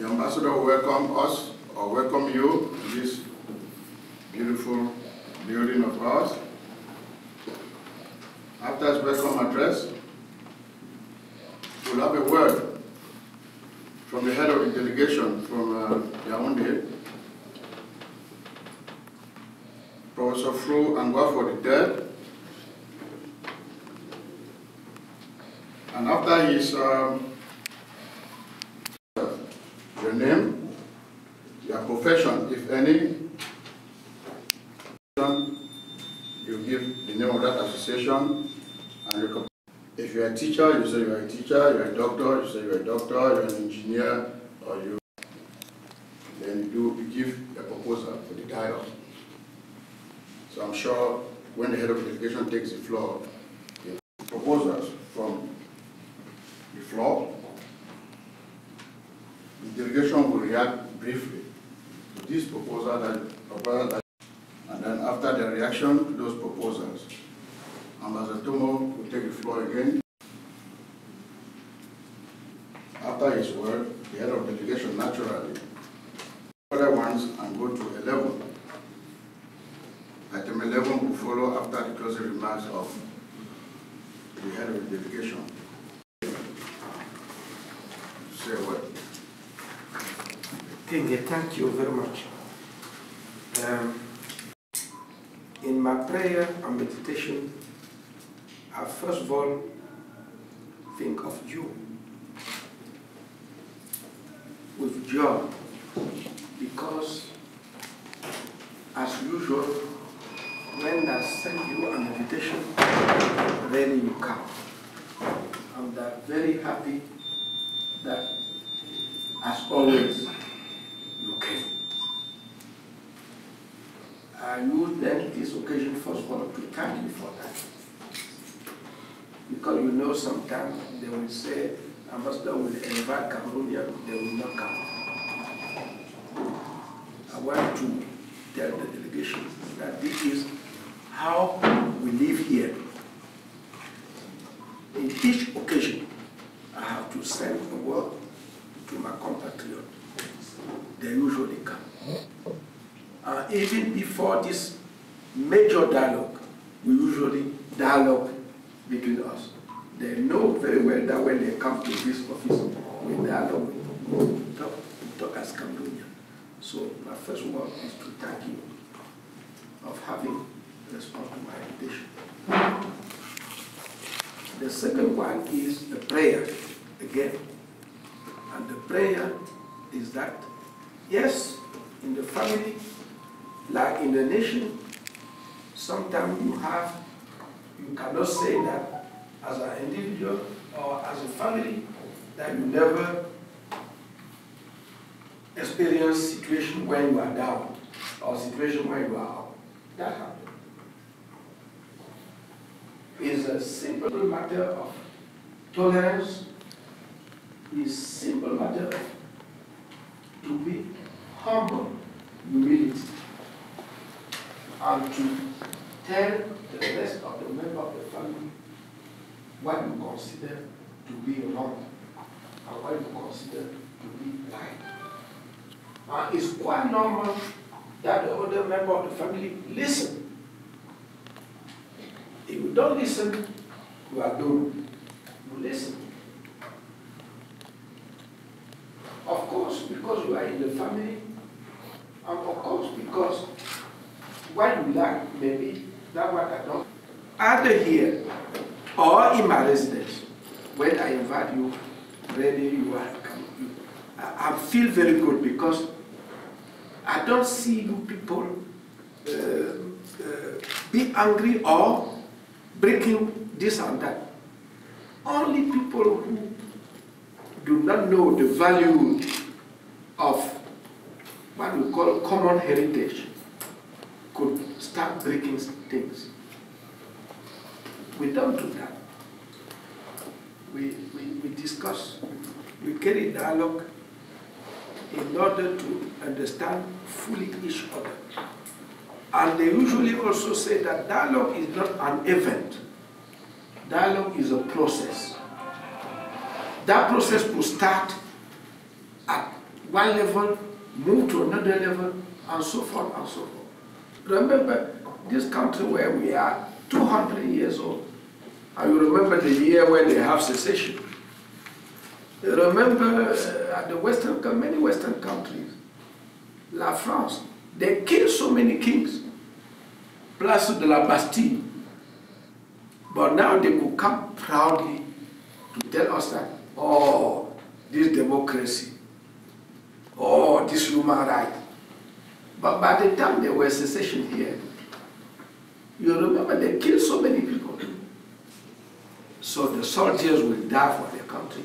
The ambassador will welcome us, or welcome you, to this beautiful building of ours. After his welcome address, we'll have a word from the head of the delegation from Yaoundé, Professor Fru Angwafo III. And after his your name, your profession, if any, you give the name of that association, and if you're a teacher, you say you're a teacher, you're a doctor, you say you're a doctor, you're an engineer, or then you give a proposal for the dialogue. So I'm sure when the head of education takes the floor, the proposals from the floor, the delegation will react briefly to this proposal, and then after the reaction to those proposals, Ambassador Tomo will take the floor again. After his word, the head of delegation naturally other ones and go to 11. Item 11 will follow after the closing remarks of the head of the delegation. Say a word. Thank you very much. In my prayer and meditation, I first of all think of you with joy, because as usual, when I send you an invitation, then you come. I'm very happy that, as always, you came. I use then this occasion first of all to thank you for that. Because you know sometimes they will say, Ambassador will invite Cameroonians, they will not come. I want to tell the delegation that this is how we live here. In each occasion, I have to send a word to my compatriots. They usually come. Even before this major dialogue, we usually dialogue between us. they know very well that when they come to this office, with dialogue, we talk as Cameroonian. So my first word is to thank you of having responded to my invitation. The second one is a prayer again. And the prayer is that, yes, in the family, like in the nation, sometimes you cannot say that as an individual or as a family that you never experience situation when you are down or situation when you are up. That happens. It's a simple matter of tolerance. It's a simple matter of to be humble, humility, and to tell the rest of the members of the family what you consider to be wrong and what you consider to be right. And it's quite normal that the other member of the family listen. If you don't listen, you are doomed. You listen. Of course, because you are in the family, and of course, because what you like, maybe that what I don't. Either here or in my residence, when I invite you, really you are coming. I feel very good because I don't see you people be angry or breaking this and that. Only people who do not know the value of what we call common heritage could start breaking things. We don't do that. We discuss, we carry dialogue in order to understand fully each other. And they usually also say that dialogue is not an event. Dialogue is a process. That process will start at one level, move to another level, and so forth and so forth. Remember, this country where we are 200 years old, and you remember the year when they have secession. You remember at the many Western countries, like France, they killed so many kings, Place de la Bastille. But now they could come proudly to tell us that, oh, this democracy, oh, this human right. But by the time there was secession here, you remember they killed so many people. So the soldiers will die for their country.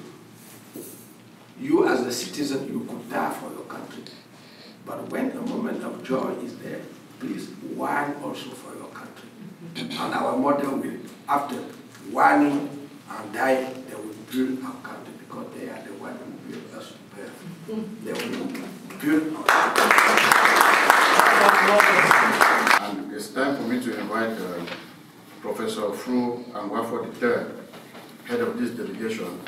You as a citizen, you could die for your country. But when a moment of joy is there, please whine also for your country. And our mother will, after whining and dying, they will build our country because they are the ones who build us birth. They will build our country. And it's time for me to invite Professor Fru Angwafo III, head of this delegation,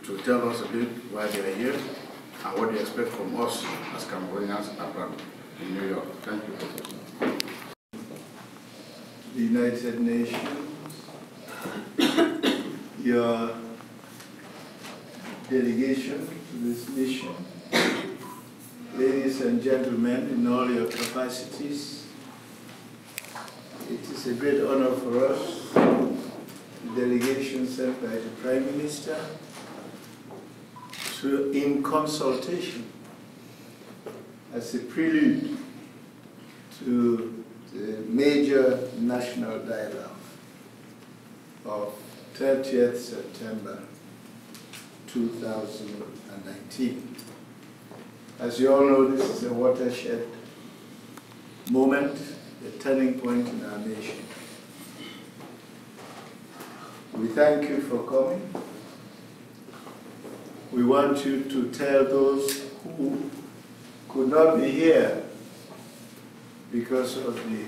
to tell us a bit why they are here and what they expect from us as Cameroonians abroad in New York. Thank you, Professor. The United Nations, your delegation to this mission, ladies and gentlemen, in all your capacities, it is a great honor for us, the delegation sent by the Prime Minister, to, in consultation, as a prelude to the major national dialogue of 30th September 2019. As you all know, this is a watershed moment, a turning point in our nation. We thank you for coming. We want you to tell those who could not be here because of the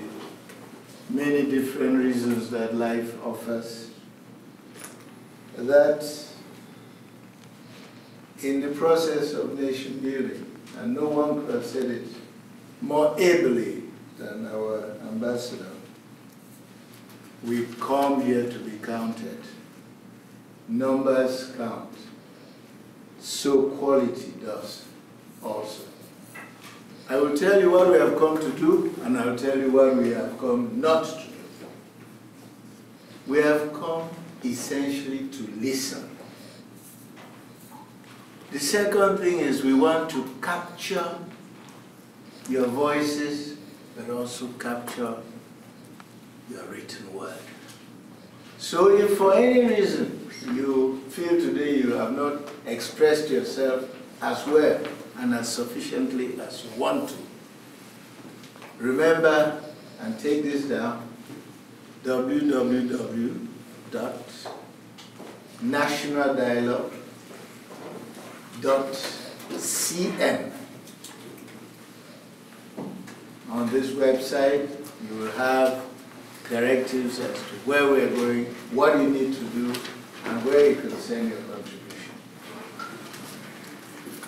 many different reasons that life offers, that in the process of nation building, and no one could have said it more ably than our ambassador, we come here to be counted. numbers count, so quality does also. I will tell you what we have come to do, and I will tell you what we have come not to do. We have come essentially to listen. The second thing is we want to capture your voices, but also capture your written word. So if for any reason you feel today you have not expressed yourself as well and as sufficiently as you want to, remember and take this down, www.nationaldialogue.cm. On this website, you will have directives as to where we're going, what you need to do, and where you can send your contribution.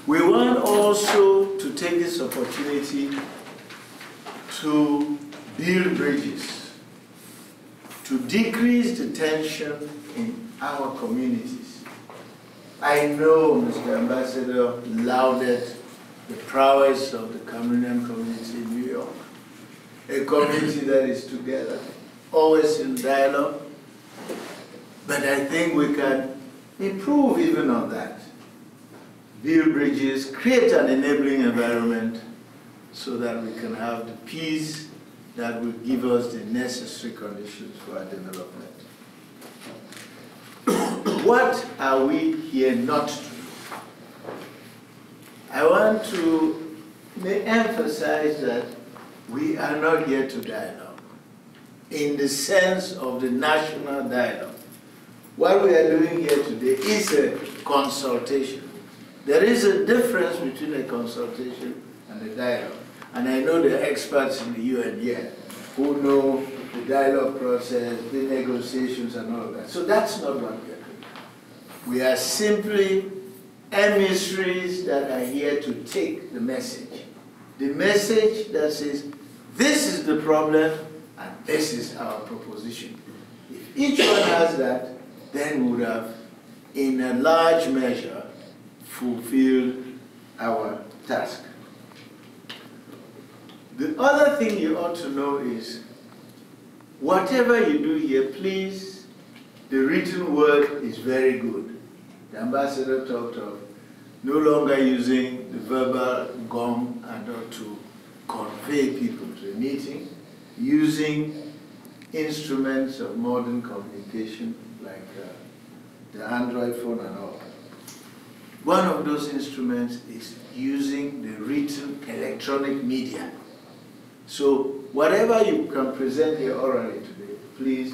We want also to take this opportunity to build bridges, to decrease the tension in our communities. I know Mr. Ambassador lauded the prowess of the Cameroonian community in New York, a community that is together, always in dialogue, but I think we can improve even on that. Build bridges, create an enabling environment so that we can have the peace that will give us the necessary conditions for our development. What are we here not to do? I want to emphasize that we are not here to dialogue in the sense of the national dialogue. What we are doing here today is a consultation. There is a difference between a consultation and a dialogue. And I know the experts in the UN here who know the dialogue process, the negotiations and all of that. So that's not what we are doing. We are simply emissaries that are here to take the message. The message that says, this is the problem and this is our proposition. If each one has that, then we would have, in a large measure, fulfilled our task. The other thing you ought to know is, whatever you do here, please, the written word is very good. The ambassador talked of no longer using the verbal gong and to convey people to a meeting, using instruments of modern communication like the Android phone and all. One of those instruments is using the written electronic media. So whatever you can present here orally today, please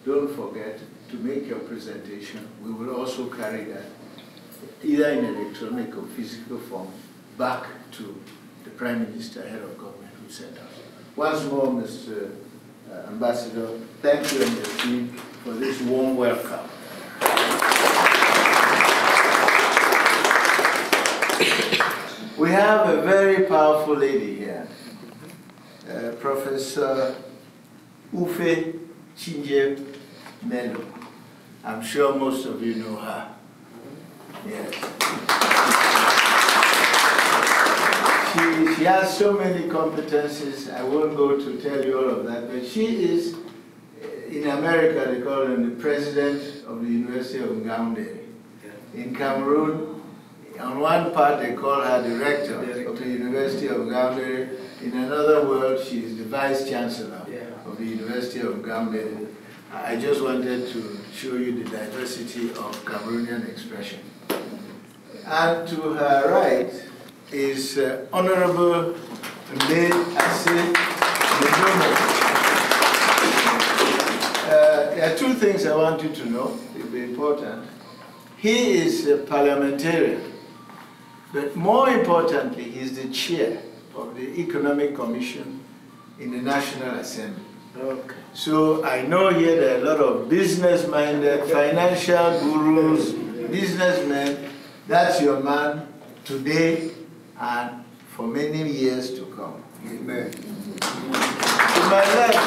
don't forget to make your presentation. We will also carry that either in electronic or physical form back to the Prime Minister, head of government who sent us. Once more, Mr. Ambassador, thank you and your team for this warm welcome. We have a very powerful lady here, Professor Ufe Chinje Melo. I'm sure most of you know her. Yes. She has so many competencies, I won't go to tell you all of that, but she is, in America they call him the president of the University of Ngaoundé. In Cameroon, on one part they call her the rector of the University of Ngaoundé. In another world, she is the vice chancellor of the University of Ngaoundé. I just wanted to show you the diversity of Cameroonian expression. And to her right is Honorable Nde Assé Ndomo. There are two things I want you to know, it'll be important. He is a parliamentarian, but more importantly, he's the chair of the Economic Commission in the National Assembly. Okay. So I know here there are a lot of business-minded, financial gurus, businessmen. That's your man today and for many years to come. Amen. To my left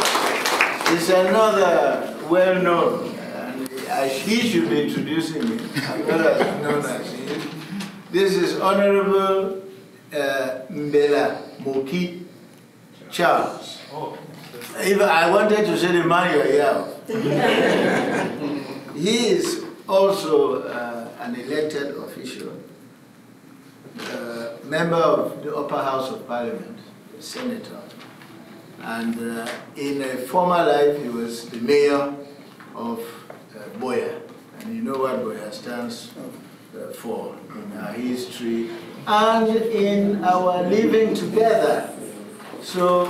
is another well-known, and he should be introducing me. I'm not as known as he is. This is Honorable Mbela Moki Charles. Even I wanted to say the man you are. He is also an elected official, member of the Upper House of Parliament, a senator. And in a former life, he was the mayor of Boya. And you know what Boya stands for in our history and in our living together. So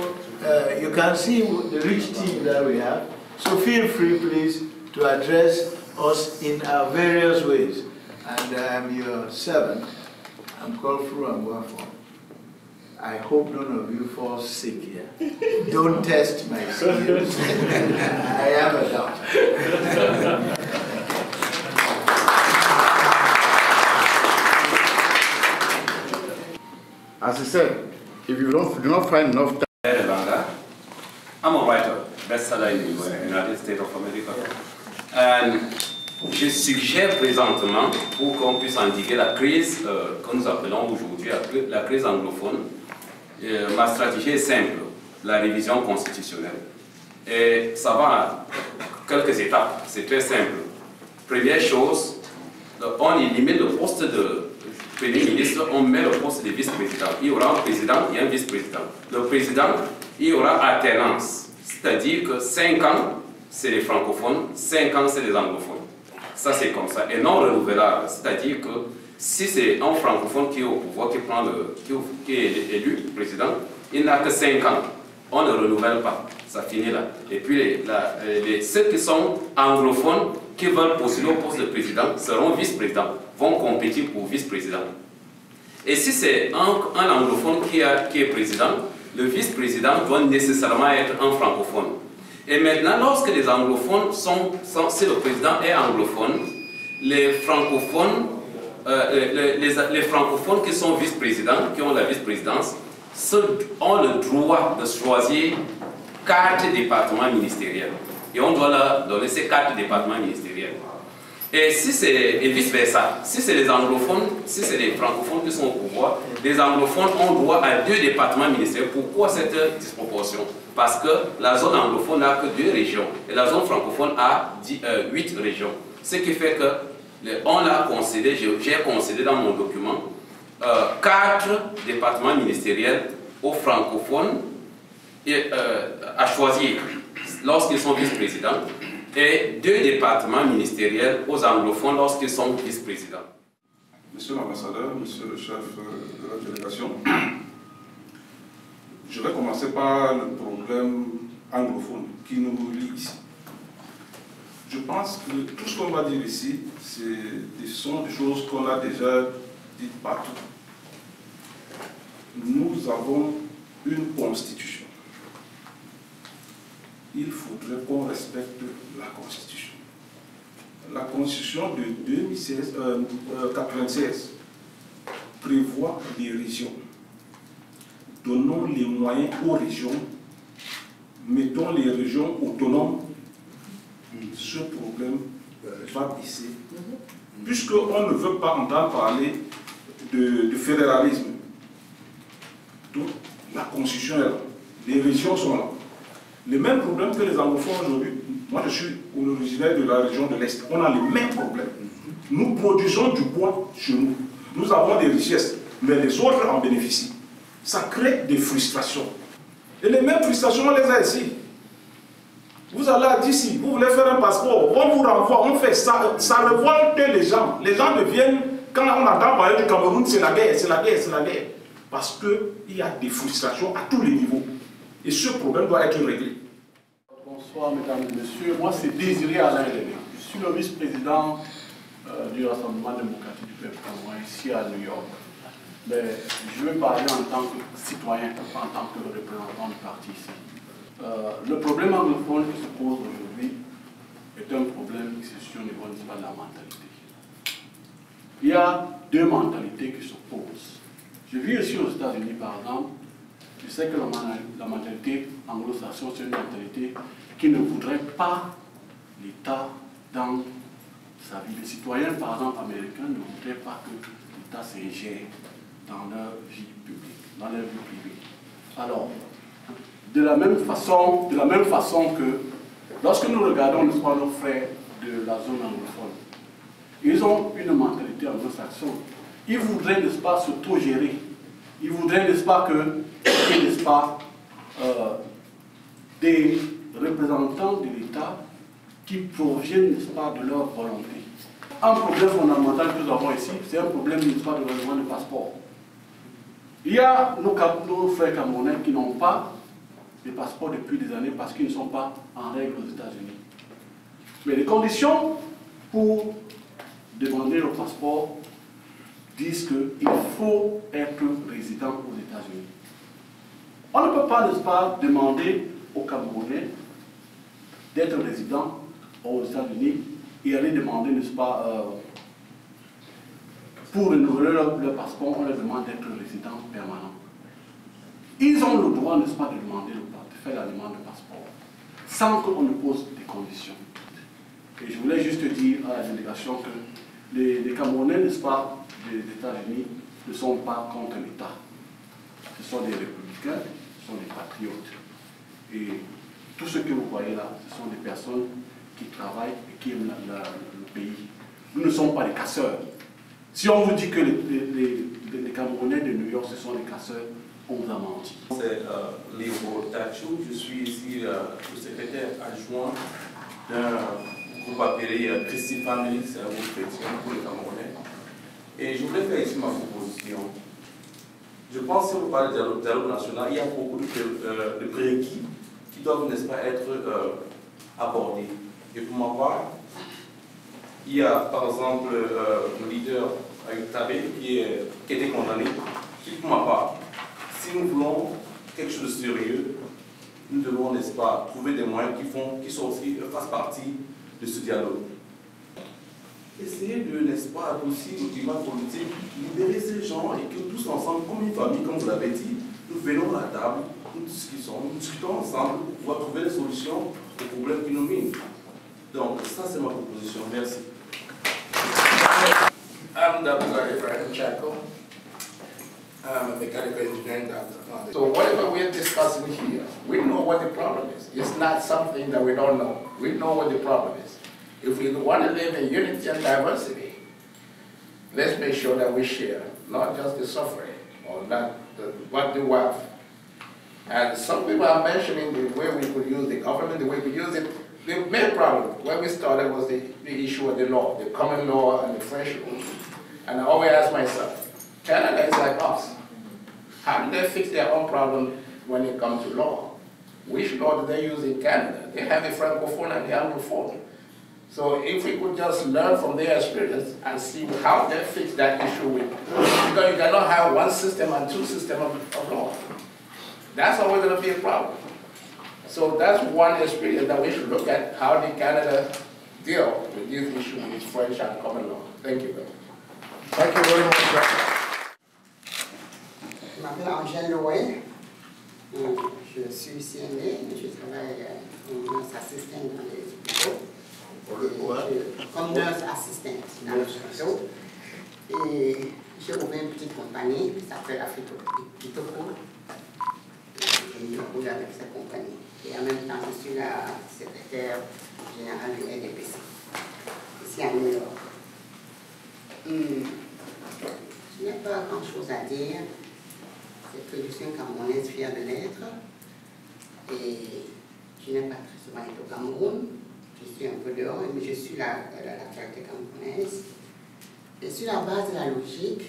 you can see the rich team that we have. So feel free, please, to address us in our various ways. And I am your servant. I'm called Fru Angwafo. I hope none of you fall sick here. Don't test my skills. I am a doctor. As I said, if you do not find enough time. I'm a writer, bestseller in the United States of America. And je suggère présentement, pour qu'on puisse endiguer la crise que nous appelons aujourd'hui la crise anglophone, ma stratégie est simple, la révision constitutionnelle. Et ça va à quelques étapes, c'est très simple. Première chose, on élimine le poste de Premier ministre, on met le poste de vice-président. Il y aura un président et un vice-président. Le président, il y aura alternance, c'est-à-dire que 5 ans, c'est les francophones, 5 ans, c'est les anglophones. Ça, c'est comme ça. Et non renouvelable, c'est-à-dire que si c'est un francophone qui est au pouvoir, qui est élu président, il n'a que 5 ans. On ne renouvelle pas. Ça finit là. Et puis, ceux qui sont anglophones, qui veulent postuler au poste de président, seront vice-présidents, vont compétir pour vice-président. Et si c'est un anglophone qui est président, le vice-président doit nécessairement être un francophone. Et maintenant, lorsque les anglophones si le président est anglophone, les francophones qui sont vice-présidents, qui ont la vice-présidence, ont le droit de choisir 4 départements ministériels. Et on doit leur donner ces 4 départements ministériels. Et vice-versa. Si c'est les anglophones, si c'est les francophones qui sont au pouvoir, les anglophones ont droit à 2 départements ministériels. Pourquoi cette disproportion? Parce que la zone anglophone n'a que 2 régions et la zone francophone a 8 régions. Ce qui fait que on a concédé, j'ai concédé dans mon document 4 départements ministériels aux francophones à choisir lorsqu'ils sont vice-présidents et 2 départements ministériels aux anglophones lorsqu'ils sont vice-présidents. Monsieur l'ambassadeur, monsieur le chef de la délégation, je vais commencer par le problème anglophone qui nous lie ici. Je pense que tout ce qu'on va dire ici, ce sont des choses qu'on a déjà dites partout. Nous avons une constitution. Il faudrait qu'on respecte la constitution. La constitution de 1996 prévoit des régions. Donnons les moyens aux régions, mettons les régions autonomes, ce problème va baisser. Puisqu'on ne veut pas entendre parler de fédéralisme. Donc, la constitution est là, les régions sont là. Les mêmes problèmes que les anglophones aujourd'hui. Moi, je suis originaire de la région de l'Est. On a les mêmes problèmes. Nous produisons du bois chez nous. Nous avons des richesses, mais les autres en bénéficient. Ça crée des frustrations. Et les mêmes frustrations, on les a ici. Vous allez à d'ici, vous voulez faire un passeport, on vous renvoie, on fait ça. Ça révolte les gens. Les gens deviennent, quand on entend parler du Cameroun, c'est la guerre, c'est la guerre, c'est la guerre. Parce qu'il y a des frustrations à tous les niveaux. Et ce problème doit être réglé. Bonsoir mesdames et messieurs, moi c'est Désiré Alain René. Je suis le vice-président du Rassemblement démocratique du peuple camerounais ici à New York. Mais je vais parler en tant que citoyen, pas en tant que représentant du parti ici. Le problème anglophone qui se pose aujourd'hui est un problème qui se situe au niveau de la mentalité. Il y a 2 mentalités qui s'opposent. Je vis aussi aux États-Unis par exemple. Je sais que la mentalité anglo-saxonne, c'est une mentalité qui ne voudrait pas l'État dans sa vie. Les citoyens, par exemple, américains ne voudraient pas que l'État s'ingère dans leur vie publique, dans leur vie privée. Alors, de la même façon que lorsque nous regardons n'est-ce pas, nos frères de la zone anglophone, ils ont une mentalité anglo-saxonne. Ils voudraient, n'est-ce pas, s'auto-gérer. Ils voudraient, n'est-ce pas, n'est-ce pas, des représentants de l'État qui proviennent, n'est-ce pas, de leur volonté. Un problème fondamental que nous avons ici, c'est un problème, n'est-ce pas, de renouvellement de passeport. Il y a nos frères camerounais qui n'ont pas de passeport depuis des années parce qu'ils ne sont pas en règle aux États-Unis. Mais les conditions pour demander le passeport disent qu'il faut être résident aux États-Unis. On ne peut pas, n'est-ce pas, demander aux Camerounais d'être résident aux États-Unis et aller demander, n'est-ce pas, pour renouveler leur passeport, on leur demande d'être résident permanent. Ils ont le droit, n'est-ce pas, de demander de faire la demande de passeport, sans qu'on ne pose des conditions. Et je voulais juste dire à la délégation que les Camerounais, n'est-ce pas, des États-Unis ne sont pas contre l'État. Ce sont des républicains, ce sont des patriotes. Et tout ce que vous voyez là, ce sont des personnes qui travaillent et qui aiment le pays. Nous ne sommes pas des casseurs. Si on vous dit que les Camerounais de New York, ce sont des casseurs, on vous a menti. C'est Léo Tachou, je suis ici le secrétaire adjoint d'un groupe appelé Christy Family, c'est un groupe chrétien pour les Camerounais. Et je voulais faire ici ma proposition. Je pense que si on parle de dialogue national, il y a beaucoup de prérequis qui doivent, n'est-ce pas, être abordés. Et pour ma part, il y a par exemple le leader Ayub Tabé qui a été condamné, qui pour ma part, si nous voulons quelque chose de sérieux, nous devons, n'est-ce pas, trouver des moyens qui sont aussi, fassent partie de ce dialogue. Essayer de, n'est-ce pas, adoucir le climat politique, libérer ces gens et que tous ensemble, comme une famille, comme vous l'avez dit, nous venons à la table, nous discutons ensemble pour pouvoir trouver des solutions aux problèmes qui nous minent. Donc, ça c'est ma proposition. Merci. I'm Dr. Ibrahim Chako. I'm a mechanical engineering doctor. So whatever we're discussing here, we know what the problem is. It's not something that we don't know. We know what the problem is. If we want to live in unity and diversity, let's make sure that we share, not just the suffering, or not but the wealth. And some people are mentioning the way we could use the government, the way we use it. The main problem when we started was the issue of the law, the common law and the French law. And I always ask myself, Canada is like us. How do they fix their own problem when it comes to law? Which law do they use in Canada? They have the Francophone and the Anglophone. So if we could just learn from their experience and see how they fix that issue with, because you cannot have one system and two systems of law. That's always going to be a problem. So that's one experience that we should look at, how did Canada deal with this issue with French and common law. Thank you very much. Thank you very much. Je m'appelle Angèle Loé. Je suis CNA, je travaille comme nurse assistant dans les hôpitaux. Comme nurse assistant dans les hôpitaux. Et j'ai ouvert une petite compagnie qui s'appelle Afritopol. Je roule avec cette compagnie. Et en même temps, je suis la secrétaire générale de l'ADPC, ici à New York. Je n'ai pas grand-chose à dire. C'est que je suis une Camerounaise fière de l'être. Et je n'ai pas très souvent été au Cameroun. Je suis un peu dehors, mais je suis la caractère camerounaise. Et sur la base de la logique,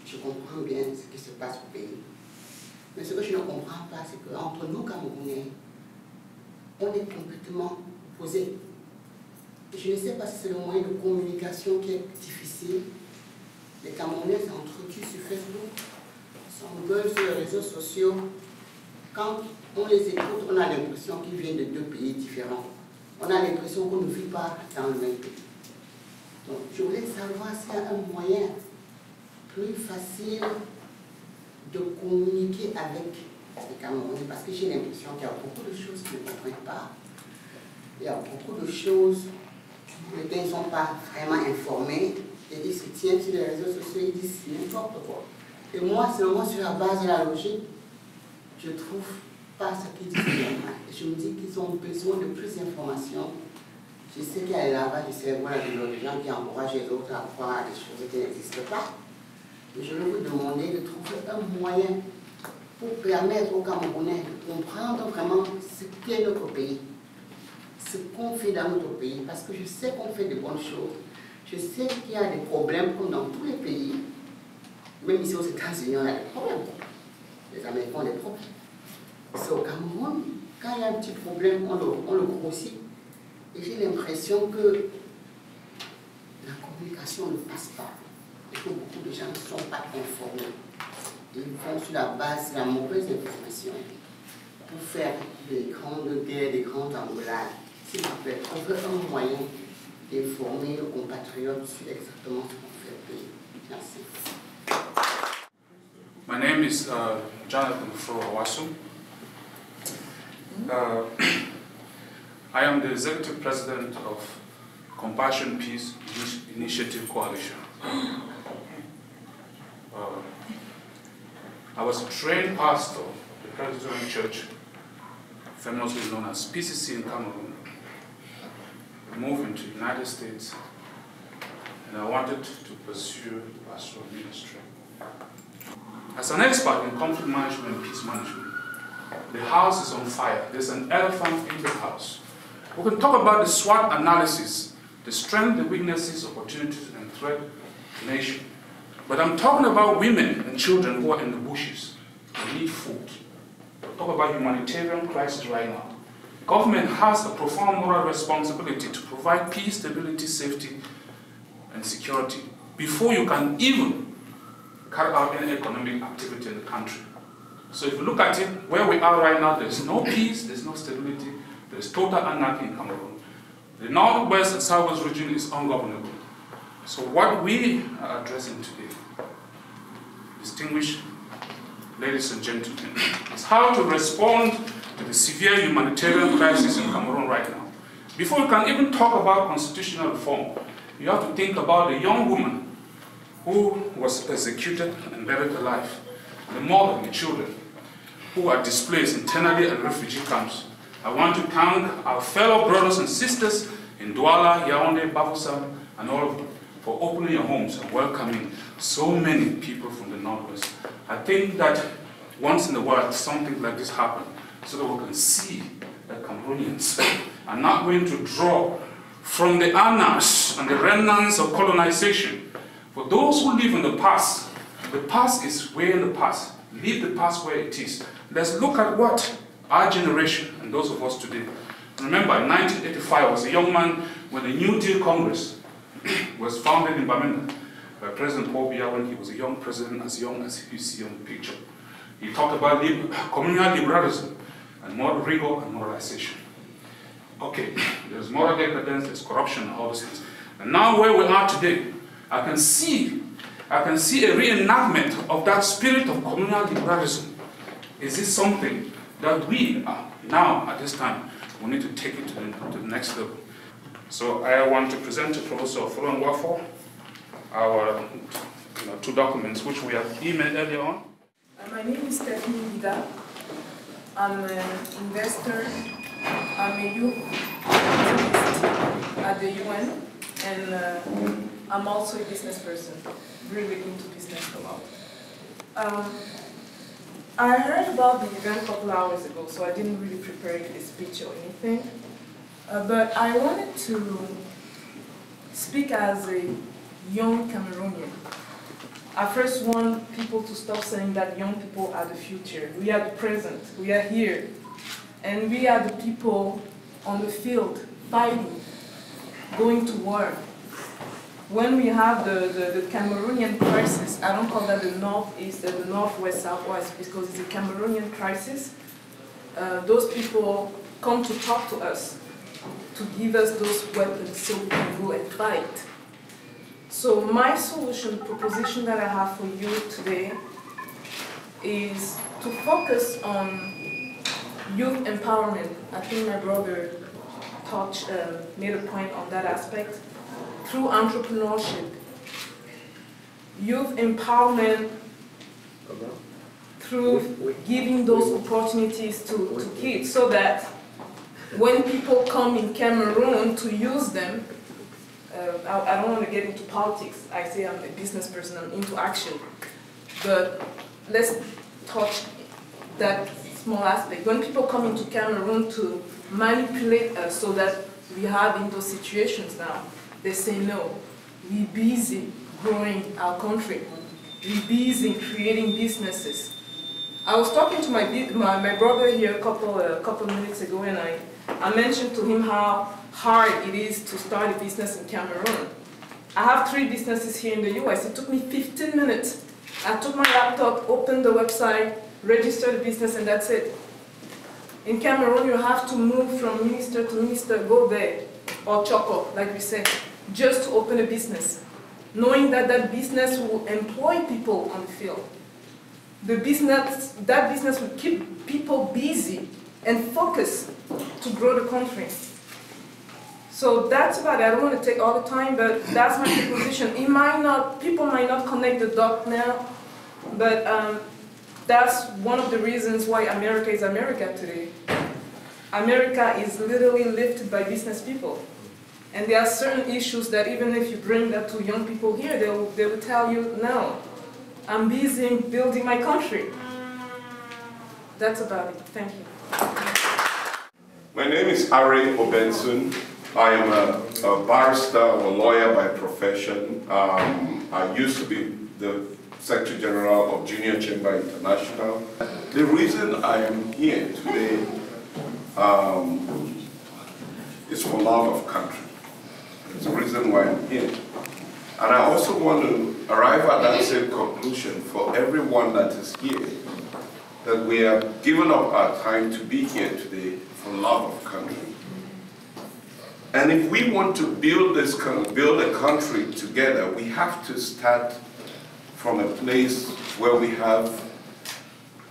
je comprends bien ce qui se passe au pays. Mais ce que je ne comprends pas, c'est qu'entre nous, Camerounais, on est complètement opposés. Je ne sais pas si c'est le moyen de communication qui est difficile. Les Camerounais s'entretuent sur Facebook, s'engueulent sur les réseaux sociaux. Quand on les écoute, on a l'impression qu'ils viennent de deux pays différents. On a l'impression qu'on ne vit pas dans le même pays. Donc, je voulais savoir s'il y a un moyen plus facile de communiquer avec les Camerounais, parce que j'ai l'impression qu'il y a beaucoup de choses qui ne comprennent pas. Il y a beaucoup de choses les gens ne sont pas vraiment informés, et ils se tiennent sur les réseaux sociaux, ils disent n'importe quoi. Et moi, seulement sur la base de la logique, je ne trouve pas ce qu'ils disent normal. Je me dis qu'ils ont besoin de plus d'informations. Je sais qu'il y a le lavage du cerveau de gens qui encouragent les autres à croire à des choses qui n'existent pas. Mais je vais vous demander de trouver un moyen pour permettre aux Camerounais de comprendre vraiment ce qu'est notre pays, ce qu'on fait dans notre pays, parce que je sais qu'on fait de bonnes choses. Je sais qu'il y a des problèmes comme dans tous les pays, même ici aux États-Unis, on a des problèmes. Les Américains ont des problèmes. C'est au Cameroun, quand il y a un petit problème, on le grossit. Et j'ai l'impression que la communication ne passe pas. Et que beaucoup de gens ne sont pas informés. Ils vont sur la base de la mauvaise information pour faire des grandes guerres, des grandes embrouilles. S'il vous plaît, trouver un moyen d'informer nos compatriotes sur exactement ce qu'on fait au pays. Merci. My name is Jonathan Fro-Awasu. I am the Executive President of Compassion Peace Initiative Coalition. I was a trained pastor of the Presbyterian Church, famously known as PCC in Cameroon. I moved into the United States, and I wanted to pursue pastoral ministry. As an expert in conflict management and peace management, the house is on fire. There's an elephant in the house. We can talk about the SWOT analysis, the strengths, the weaknesses, opportunities, and threat to the nation. But I'm talking about women and children who are in the bushes and need food. We'll talk about humanitarian crisis right now. Government has a profound moral responsibility to provide peace, stability, safety, and security before you can even carry out any economic activity in the country. So if you look at it, where we are right now, there's no peace, there's no stability, there's total anarchy in Cameroon. The northwest and southwest region is ungovernable. So what we are addressing today, distinguished ladies and gentlemen, is how to respond to the severe humanitarian crisis in Cameroon right now. Before you can even talk about constitutional reform, you have to think about the young woman who was executed and buried alive, the mother and the children who are displaced internally at refugee camps. I want to thank our fellow brothers and sisters in Douala, Yaoundé, Bafoussam, and all of them for opening your homes and welcoming so many people from the Northwest. I think that once in a while something like this happens so that we can see that Cameroonians are not going to draw from the annals and the remnants of colonization. For those who live in the past is way in the past. Leave the past where it is. Let's look at what our generation and those of us today. Remember, in 1985, I was a young man when the New Deal Congress was founded in Bamenda by President Paul Biya when he was a young president, as young as you see on the picture. He talked about communal liberalism and moral rigor and moralization. Okay, there's moral decadence, there's corruption and all those things. And now where we are today, I can see a reenactment of that spirit of communal liberalism. Is this something that we are now, at this time, we need to take it to the next level? So I want to present to Professor Fro-Awasu our two documents which we have emailed earlier on. My name is Stephanie Vida. I'm an investor. I'm a youth activist at the UN, and I'm also a business person, really into business a lot. I heard about the event a couple hours ago, so I didn't really prepare a speech or anything. But I wanted to speak as a young Cameroonian. I first want people to stop saying that young people are the future. We are the present. We are here. And we are the people on the field, fighting, going to war. When we have the Cameroonian crisis, I don't call that the Northeast or the Northwest, Southwest, because it's a Cameroonian crisis. Those people come to talk to us, to give us those weapons so we can go and fight. So my solution proposition that I have for you today is to focus on youth empowerment. I think my brother made a point on that aspect. Through entrepreneurship, youth empowerment, through giving those opportunities to kids, so that when people come in Cameroon to use them, I don't want to get into politics. I say I'm a business person, I'm into action. But let's touch that small aspect. When people come into Cameroon to manipulate us so that we have in those situations now, they say no, we're busy growing our country. We're busy creating businesses. I was talking to my brother here a couple minutes ago, and I mentioned to him how hard it is to start a business in Cameroon. I have 3 businesses here in the US. It took me 15 minutes. I took my laptop, opened the website, registered the business, and that's it. In Cameroon, you have to move from minister to minister, go there, or Choco, like we said, just to open a business, knowing that that business will employ people on the field. That business will keep people busy and focused to grow the country. So that's about it. I don't want to take all the time, but that's my proposition. People might not connect the dot now, but that's one of the reasons why America is America today. America is literally lifted by business people. And there are certain issues that even if you bring that to young people here, they will tell you, no, I'm busy building my country. That's about it. Thank you. My name is Ari Obenson. I am a barrister or lawyer by profession. I used to be the Secretary General of Junior Chamber International. The reason I am here today is for love of country. It's the reason why I'm here. And I also want to arrive at that same conclusion for everyone that is here, that we have given up our time to be here today for love of country. And if we want to build a country together, we have to start from a place where we have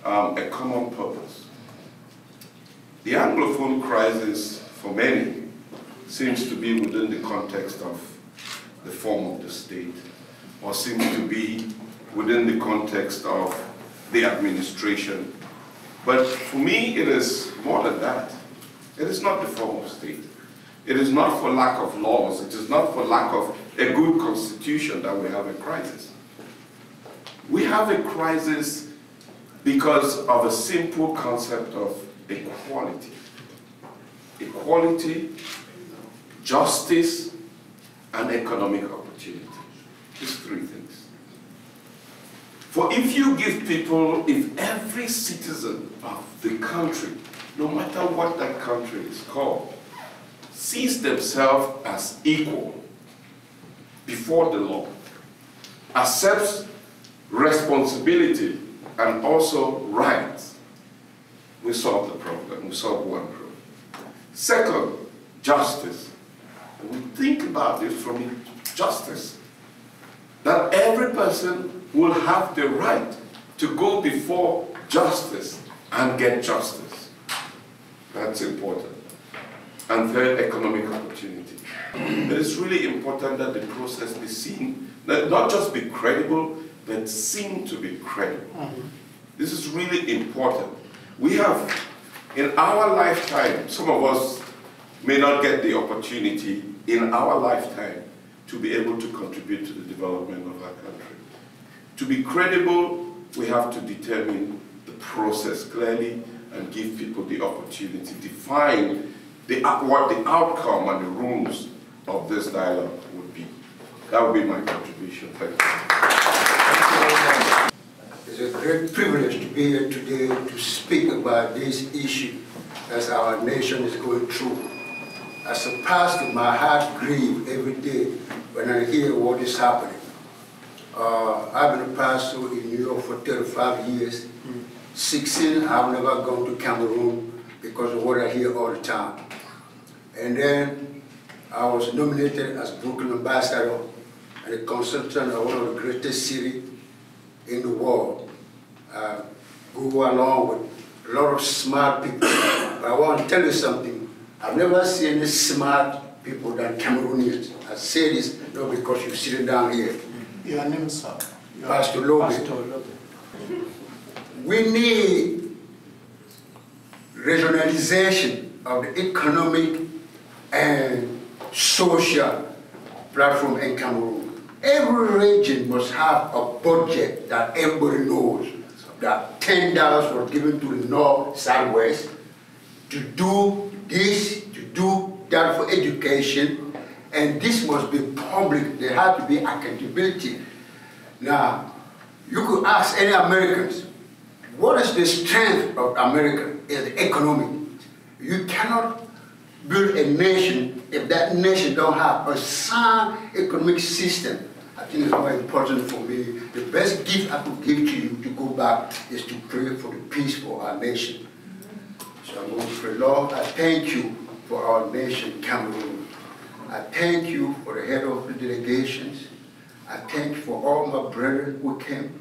a common purpose. The Anglophone crisis, for many, seems to be within the context of the form of the state, or seems to be within the context of the administration. But for me, it is more than that. It is not the form of state. It is not for lack of laws. It is not for lack of a good constitution that we have a crisis. We have a crisis because of a simple concept of equality. Equality, justice, and economic opportunity. These 3 things. For if you give people, if every citizen of the country, no matter what that country is called, sees themselves as equal before the law, accepts responsibility and also rights, we solve the problem. We solve one problem. Second, justice. And we think about it from justice, that every person will have the right to go before justice and get justice. That's important. And third, economic opportunity. It is really important that the process be seen, not just be credible, but seen to be credible. This is really important. We have, in our lifetime, some of us may not get the opportunity in our lifetime to be able to contribute to the development of our country. To be credible, we have to determine the process clearly and give people the opportunity, define what the outcome and the rules of this dialogue would be. That would be my contribution. Thank you. It's a great privilege to be here today to speak about this issue as our nation is going through. As a pastor, my heart grieves every day when I hear what is happening. I've been a pastor in New York for 35 years. 16, I've never gone to Cameroon because of what I hear all the time. And then I was nominated as Brooklyn Ambassador and a consultant of one of the greatest cities in the world. Go along with a lot of smart people. But I want to tell you something. I've never seen any smart people than Cameroonians. I say this not because you're sitting down here. Your name, sir? Pastor Lobe. We need regionalization of the economic and social platform in Cameroon. Every region must have a budget that everybody knows. That $10 was given to the North, Southwest to do this, to do that for education, and this must be public. There has to be accountability. Now, you could ask any Americans, what is the strength of America? Is the economy. You cannot build a nation if that nation don't have a sound economic system. I think it's more important for me. The best gift I could give to you to go back is to pray for the peace for our nation. So I'm going to pray, Lord, I thank you for our nation, Cameroon. I thank you for the head of the delegations. I thank you for all my brethren who came.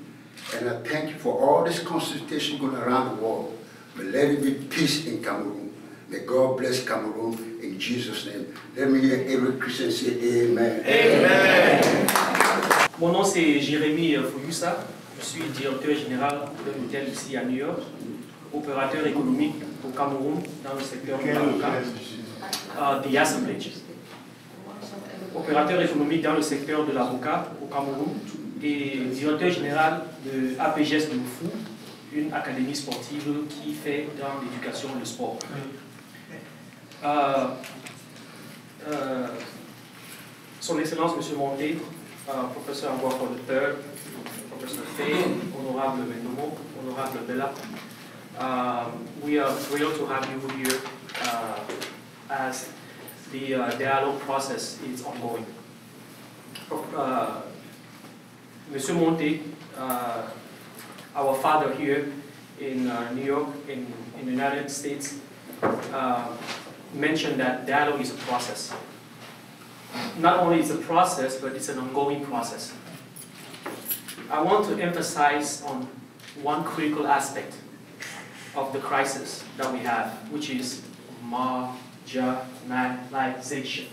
And I thank you for all this consultation going around the world. But let it be peace in Cameroon. May God bless Cameroon in Jesus' name. Let me hear every Christian say amen. Amen. Mon nom c'est Jérémy Fouyusa. Je suis directeur général de l'hôtel ici à New York, opérateur économique au Cameroun dans le secteur de l'avocat, The Assemblage. Opérateur économique dans le secteur de l'avocat au Cameroun et directeur général de APGS de Moufou, une académie sportive qui fait dans l'éducation et le sport. Son Excellence M. Monté, Professeur Angwafo III, Professor Fay, Honorable Mendomo, Honorable Bella, we are thrilled to have you here as the dialogue process is ongoing. Mr. Monté, our father here in New York, in the United States, mentioned that dialogue is a process. Not only is a process, but it's an ongoing process. I want to emphasize on one critical aspect of the crisis that we have, which is marginalization.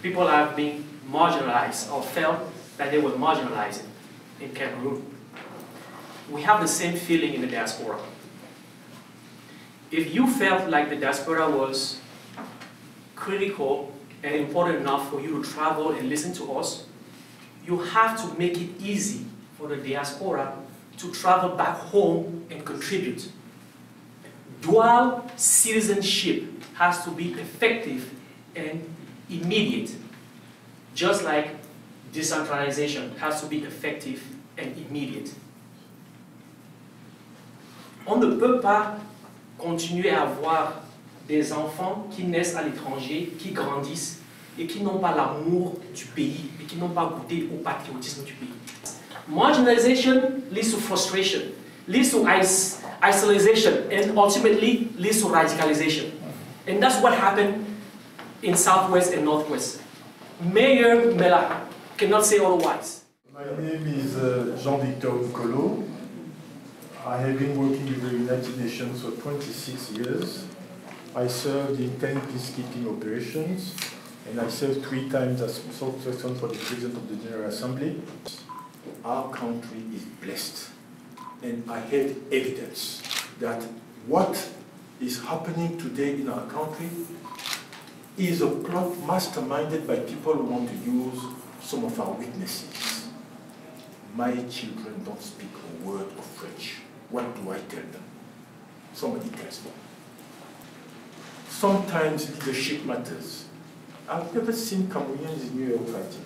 People have been marginalized or felt that they were marginalized in Cameroon. We have the same feeling in the diaspora. If you felt like the diaspora was critical and important enough for you to travel and listen to us, you have to make it easy for the diaspora to travel back home and contribute. Dual citizenship has to be effective and immediate, just like decentralization has to be effective and immediate. On ne peut pas continuer à avoir des enfants qui naissent à l'étranger, qui grandissent et qui n'ont pas l'amour du pays et qui n'ont pas goûté au patriotisme du pays. Marginalization leads to frustration, leads to isolation, and ultimately leads to radicalization. And that's what happened in Southwest and Northwest. Mayor Mela cannot say otherwise. My name is Jean-Victor Nkolo. I have been working with the United Nations for 26 years. I served in 10 peacekeeping operations, and I served 3 times as spokesperson for the President of the General Assembly. Our country is blessed, and I have evidence that what is happening today in our country is a plot masterminded by people who want to use some of our weaknesses. My children don't speak a word of French. What do I tell them? Somebody tells me. Sometimes leadership matters. I've never seen Cameroonians in New York fighting.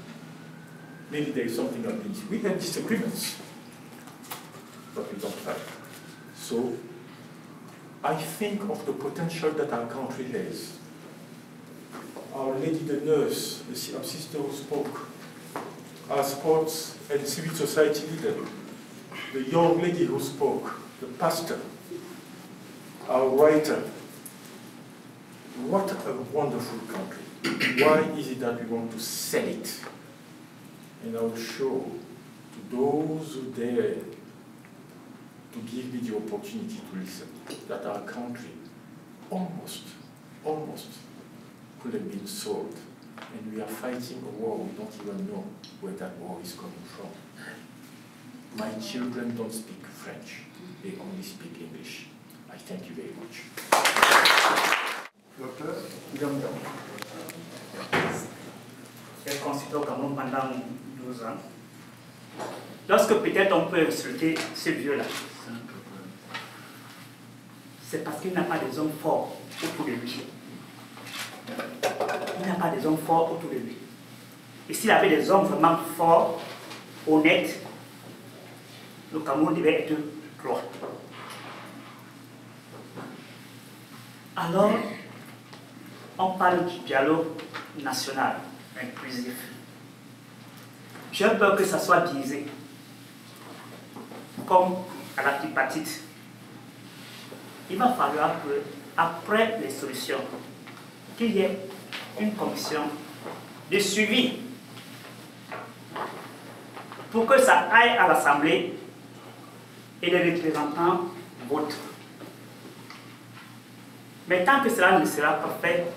Maybe there is something against. We have disagreements, but we don't fight. So I think of the potential that our country has. Our lady, the nurse, the sister who spoke, our sports and civil society leader, the young lady who spoke, the pastor, our writer. What a wonderful country. Why is it that we want to sell it? And I will show to those who dare to give me the opportunity to listen that our country almost could have been solved. And we are fighting a war we don't even know where that war is coming from. My children don't speak French, they only speak English. I thank you very much. Docteur J'ai constitué au Cameroun pendant 12 ans. Lorsque peut-être on peut insulter ce vieux-là, c'est parce qu'il n'a pas des hommes forts autour de lui. Il n'a pas des hommes forts autour de lui. Et s'il avait des hommes vraiment forts, honnêtes, le Cameroun devait être droit. Alors, on parle du dialogue national inclusif. J'ai peur que ça soit biaisé, comme à la tripartite. Il va falloir que, après les solutions, qu'il y ait une commission de suivi pour que ça aille à l'Assemblée et les représentants votent. Mais tant que cela ne sera pas fait,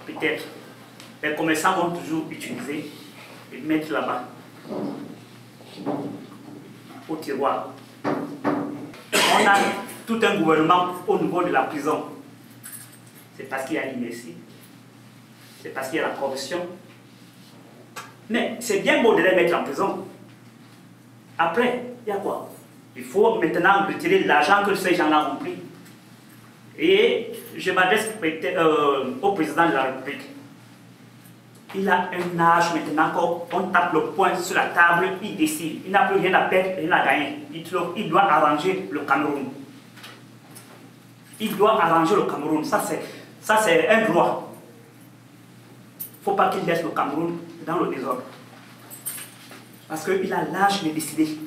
peut-être, les commerçants vont toujours utiliser et mettre là-bas, au tiroir. On a tout un gouvernement au niveau de la prison. C'est parce qu'il y a l'inertie, c'est parce qu'il y a la corruption. Mais c'est bien beau de les mettre en prison. Après, il y a quoi? Il faut maintenant retirer l'argent que ces gens-là ont pris. Et je m'adresse au président de la République. Il a un âge maintenant qu'on tape le poing sur la table, il décide. Il n'a plus rien à perdre, rien à gagner. Il doit arranger le Cameroun. Il doit arranger le Cameroun. Ça, c'est un droit. Il ne faut pas qu'il laisse le Cameroun dans le désordre. Parce qu'il a l'âge de décider.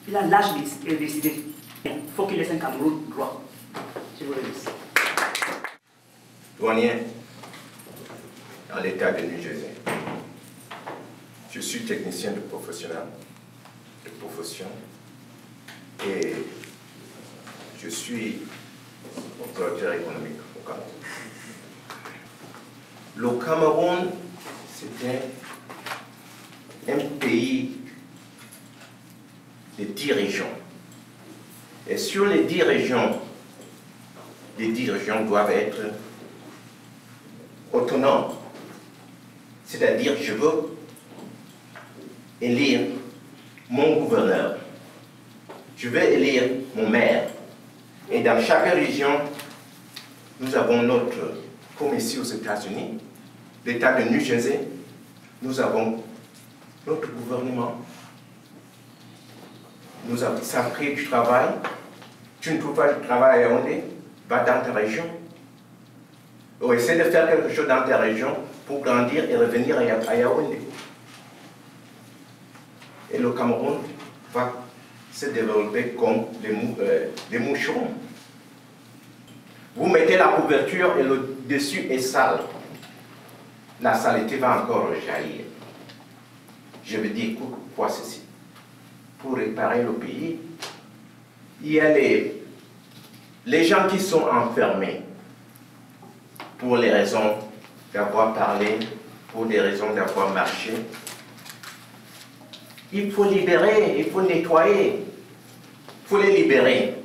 Il a l'âge de décider. Il faut qu'il laisse un Cameroun droit. Je vous remercie. Douanier, dans l'État de New Jersey. Je suis technicien de profession et je suis opérateur économique au Cameroun. Le Cameroun, c'était un pays de 10 régions. Et sur les 10 régions, les 10 régions doivent être autonomes. C'est-à-dire, je veux élire mon gouverneur. Je veux élire mon maire. Et dans chaque région, nous avons notre, comme ici aux États-Unis, l'État de New Jersey, nous avons notre gouvernement. Ça crée du travail. Tu ne trouves pas de travail à Yaoundé, va dans ta région. Ou essaie de faire quelque chose dans ta région pour grandir et revenir à Yaoundé. Et le Cameroun va se développer comme des moucherons. Vous mettez la couverture et le dessus est sale. La saleté va encore jaillir. Je veux dire quoi ceci? Pour réparer le pays, il y a les gens qui sont enfermés pour les raisons d'avoir parlé, pour des raisons d'avoir marché. Il faut libérer, il faut nettoyer, il faut les libérer.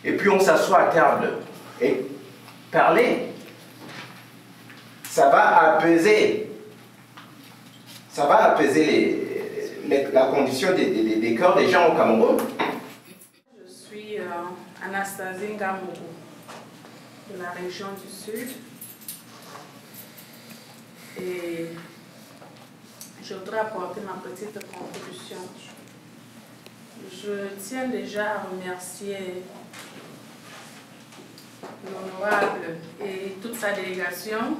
Et puis on s'assoit à table et parler. Ça va apaiser la condition des cœurs des gens au Cameroun. Je suis Anastasie Ngamougou, de la région du Sud. Et je voudrais apporter ma petite contribution. Je tiens déjà à remercier l'honorable et toute sa délégation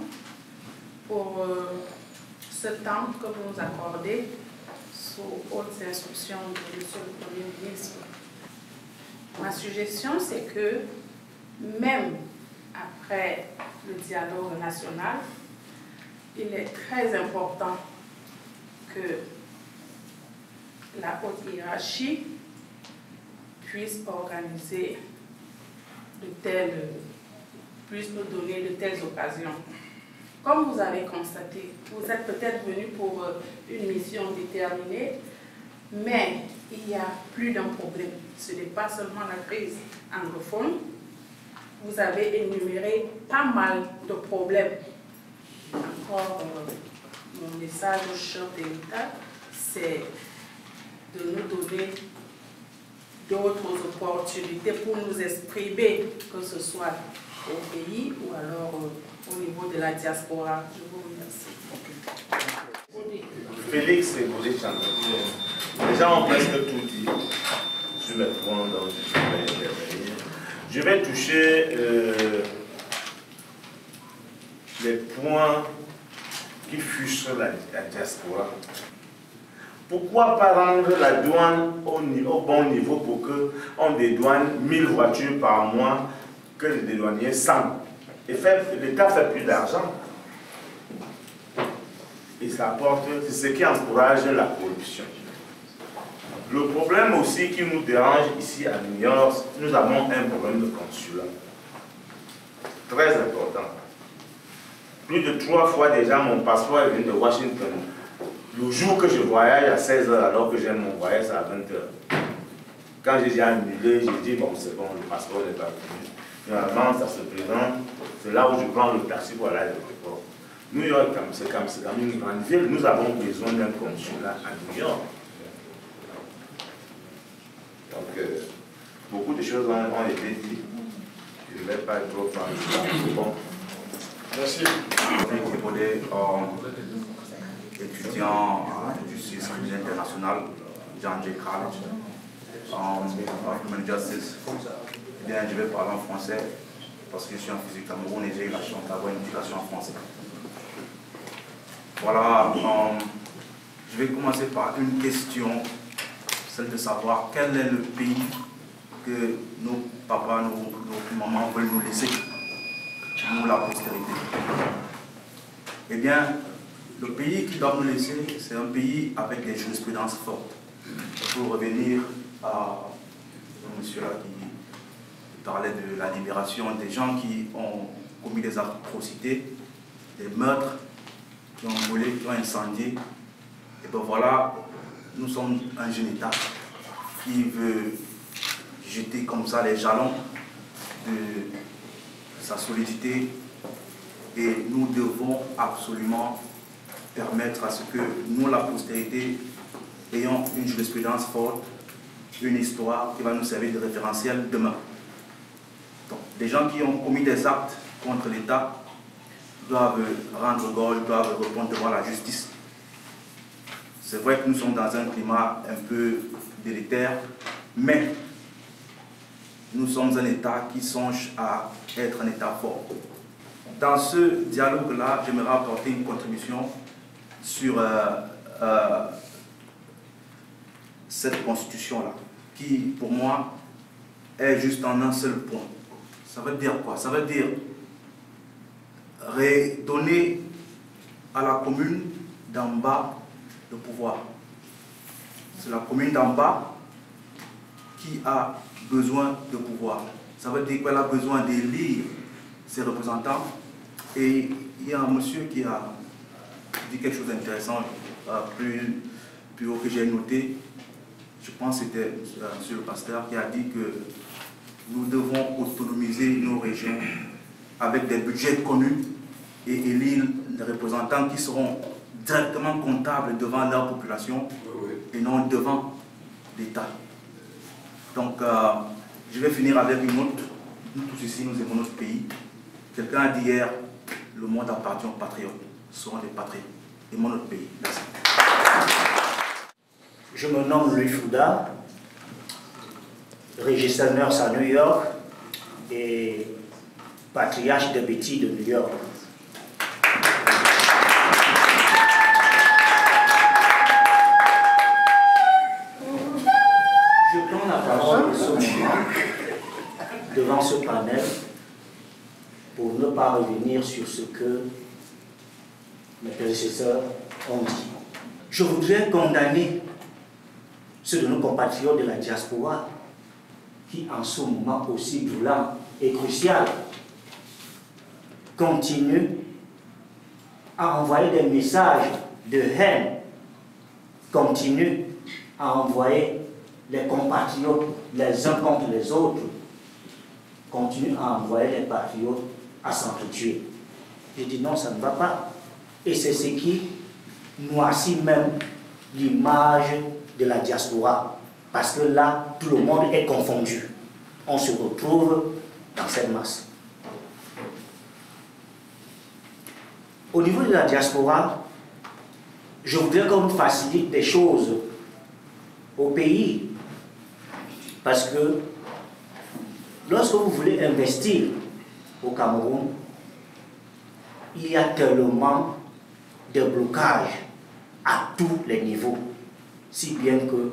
pour ce temps que vous nous accordez sous hautes instructions de M. le Premier ministre. Ma suggestion, c'est que même après le dialogue national, il est très important que la haute hiérarchie puisse organiser de telles puisse nous donner de telles occasions. Comme vous avez constaté, vous êtes peut-être venu pour une mission déterminée, mais il y a plus d'un problème. Ce n'est pas seulement la crise anglophone. Vous avez énuméré pas mal de problèmes. Encore, mon message au chef de l'État, c'est de nous donner d'autres opportunités pour nous exprimer, que ce soit au pays ou alors au niveau de la diaspora. Je vous remercie. Félix et Bouzé Chandra. Les gens ont presque tout dit sur les points dont je vais intervenir. Je vais toucher les points qui fussent sur la diaspora. Pourquoi pas rendre la douane au bon niveau pour qu'on dédouane 1000 voitures par mois que les dédouaniers 100? L'État fait plus d'argent. Et ça apporte, c'est ce qui encourage la corruption. Le problème aussi qui nous dérange ici à New York, nous avons un problème de consulat. Très important. Plus de 3 fois déjà, mon passeport est venu de Washington. Le jour que je voyage à 16 h, alors que j'ai mon voyage à 20 h. Quand j'ai annulé, j'ai dit, bon, c'est bon, le passeport n'est pas venu. Finalement, ça se présente. C'est là où je prends le taxi pour aller à l'aéroport. New York, c'est quand même une grande ville. Nous avons besoin d'un consulat à New York. Donc, beaucoup de choses ont été dites. Je ne vais pas être trop franc. Bon. Merci. Étudiant en justice criminelle internationale, John Jay College, Human Justice. Eh bien, je vais parler en français parce que je suis en physique Cameroun et j'ai eu la chance d'avoir une éducation en français. Voilà, je vais commencer par une question, celle de savoir quel est le pays que nos papas, nos mamans veulent nous laisser, nous la postérité. Eh bien, le pays qui doit nous laisser, c'est un pays avec des jurisprudences fortes. Pour revenir à monsieur là qui parlait de la libération des gens qui ont commis des atrocités, des meurtres, qui ont volé, qui ont incendié. Et bien voilà, nous sommes un jeune État qui veut jeter comme ça les jalons de sa solidité. Et nous devons absolument permettre à ce que nous, la postérité, ayons une jurisprudence forte, une histoire qui va nous servir de référentiel demain. Donc, des gens qui ont commis des actes contre l'État doivent rendre gorge, doivent répondre devant la justice. C'est vrai que nous sommes dans un climat un peu délétère, mais nous sommes un État qui songe à être un État fort. Dans ce dialogue-là, j'aimerais apporter une contribution sur cette constitution-là, qui, pour moi, est juste en un seul point. Ça veut dire quoi? Ça veut dire redonner à la commune d'en bas le pouvoir. C'est la commune d'en bas qui a besoin de pouvoir. Ça veut dire qu'elle a besoin d'élire ses représentants. Et il y a un monsieur qui a dit quelque chose d'intéressant, plus haut que j'ai noté. Je pense que c'était monsieur le pasteur qui a dit que nous devons autonomiser nos régions avec des budgets connus et élire des représentants qui seront directement comptables devant leur population et non devant l'État. Donc, je vais finir avec une autre. Nous tous ici, nous aimons notre pays. Quelqu'un a dit hier, le monde appartient aux patriotes. Ce seront des patriotes. Aimons notre pays. Merci. Je me nomme Louis Fouda, Register Nurse à New York et patriarche de Betty de New York. Je prends la parole en ce moment devant ce panel pour ne pas revenir sur ce que mes prédécesseurs ont dit. Je voudrais condamner ceux de nos compatriotes de la diaspora qui, en ce moment aussi brûlant et crucial, continue à envoyer des messages de haine, continue à envoyer les compatriotes les uns contre les autres, continue à envoyer les patriotes à s'entretuer. Je dis non, ça ne va pas. Et c'est ce qui noircit même l'image de la diaspora. Parce que là, tout le monde est confondu. On se retrouve dans cette masse. Au niveau de la diaspora, je voudrais qu'on nous facilite des choses au pays. Parce que lorsque vous voulez investir au Cameroun, il y a tellement de blocages à tous les niveaux, si bien que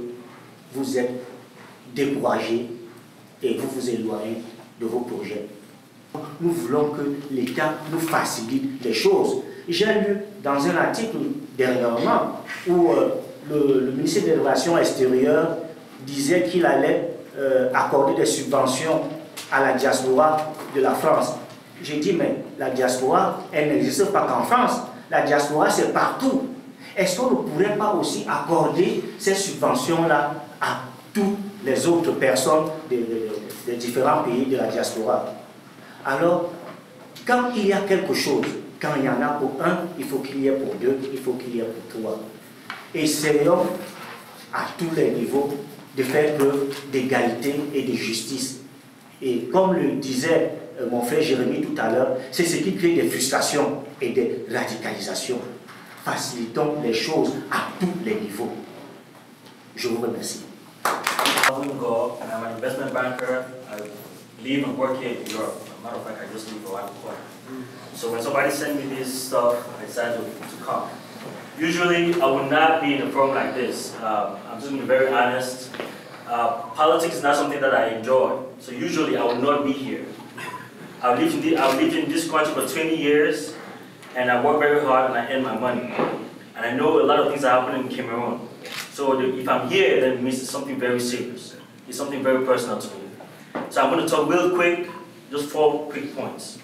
vous êtes découragé et vous vous éloignez de vos projets. Nous voulons que l'État nous facilite les choses. J'ai lu dans un article dernièrement où le ministère des Relations extérieures disait qu'il allait accorder des subventions à la diaspora de la France. J'ai dit, mais la diaspora, elle n'existe pas qu'en France. La diaspora, c'est partout. Est-ce qu'on ne pourrait pas aussi accorder ces subventions-là à toutes les autres personnes des différents pays de la diaspora? Alors, quand il y a quelque chose, quand il y en a pour un, il faut qu'il y ait pour deux, il faut qu'il y ait pour trois. Essayons à tous les niveaux de faire preuve d'égalité et de justice. Et comme le disait mon frère Jérémy tout à l'heure, c'est ce qui crée des frustrations et des radicalisations. Facilitons les choses à tous les niveaux. Je vous remercie. I'm an investment banker. I live and work here in Europe. As a matter of fact, I just live around the corner. So when somebody sent me this stuff, I decided to come. Usually, I would not be in a forum like this. I'm just being very honest. Politics is not something that I enjoy. So usually, I would not be here. I've lived in this country for 20 years, and I work very hard and I earn my money. And I know a lot of things are happening in Cameroon. So if I'm here, then it means it's something very serious. It's something very personal to me. So I'm going to talk real quick, just 4 quick points.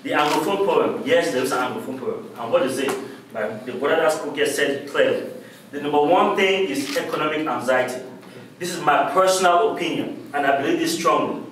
The Anglophone problem, yes, there is an Anglophone problem. And what is it? The brother that spoke here said it clearly. The number one thing is economic anxiety. This is my personal opinion, and I believe this strongly.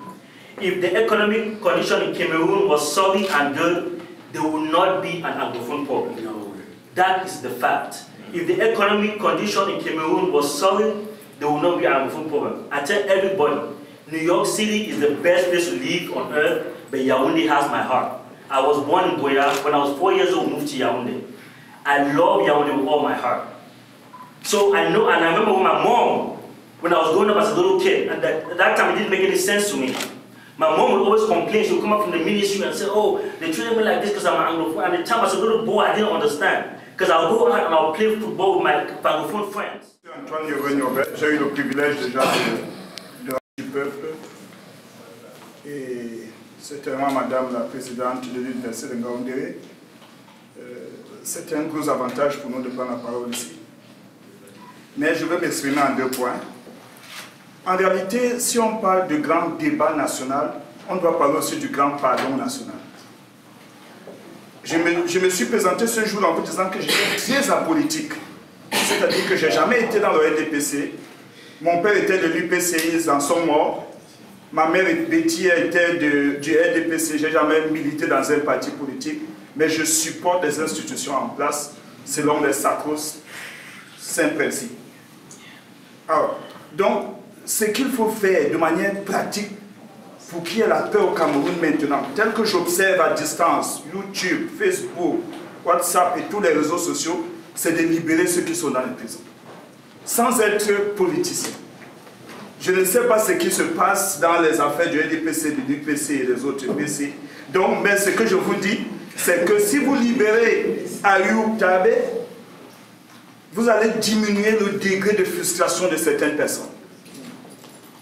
If the economic condition in Cameroon was solid and good, there would not be an Anglophone problem. No. That is the fact. If the economic condition in Cameroon was solid, there will not be an Anglophone problem. I tell everybody, New York City is the best place to live on earth, but Yaoundé has my heart. I was born in Boya. When I was 4 years old, moved to Yaoundé. I love Yaoundé with all my heart. So I know, and I remember with my mom, when I was growing up as a little kid, and at that time it didn't make any sense to me. My mom would always complain. She would come up from the ministry and say, oh, they treated me like this because I'm an Anglophone. And at the time as a little boy, I didn't understand. Because I'll go out and I'll play football with my Anglophone friends. Antoine Yovin, j'ai eu le privilège déjà de du peuple. Et certainement, Madame la Présidente de l'Université de Ngaoundéré, c'est un gros avantage pour nous de prendre la parole ici. Mais je vais m'exprimer en 2 points. En réalité, si on parle de grand débat national, on doit parler aussi du grand pardon national. Je me suis présenté ce jour en vous disant que j'étais très apolitique. C'est-à-dire que je n'ai jamais été dans le RDPC. Mon père était de l'UPCI, ils en sont morts. Ma mère Betty était du RDPC. Je n'ai jamais milité dans un parti politique. Mais je supporte des institutions en place selon les sacros saints principes. Alors, donc, ce qu'il faut faire de manière pratique pour qu'il y ait la paix au Cameroun maintenant, tel que j'observe à distance, YouTube, Facebook, WhatsApp et tous les réseaux sociaux, c'est de libérer ceux qui sont dans les prisons, sans être politicien. Je ne sais pas ce qui se passe dans les affaires du RDPC, de l'UPC et des autres PC. Donc, mais ce que je vous dis, c'est que si vous libérez Ayoub Tabé, vous allez diminuer le degré de frustration de certaines personnes.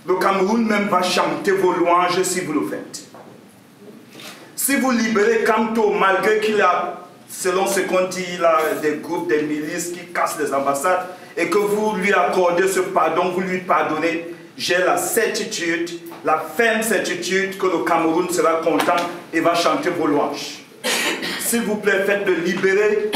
Le Cameroun même va chanter vos louanges si vous le faites. Si vous libérez Kamto, malgré qu'il a, selon ce qu'on dit, il a des groupes, des milices qui cassent les ambassades, et que vous lui accordez ce pardon, vous lui pardonnez, j'ai la certitude, la ferme certitude que le Cameroun sera content et va chanter vos louanges. s'il vous plaît, faites-le libérer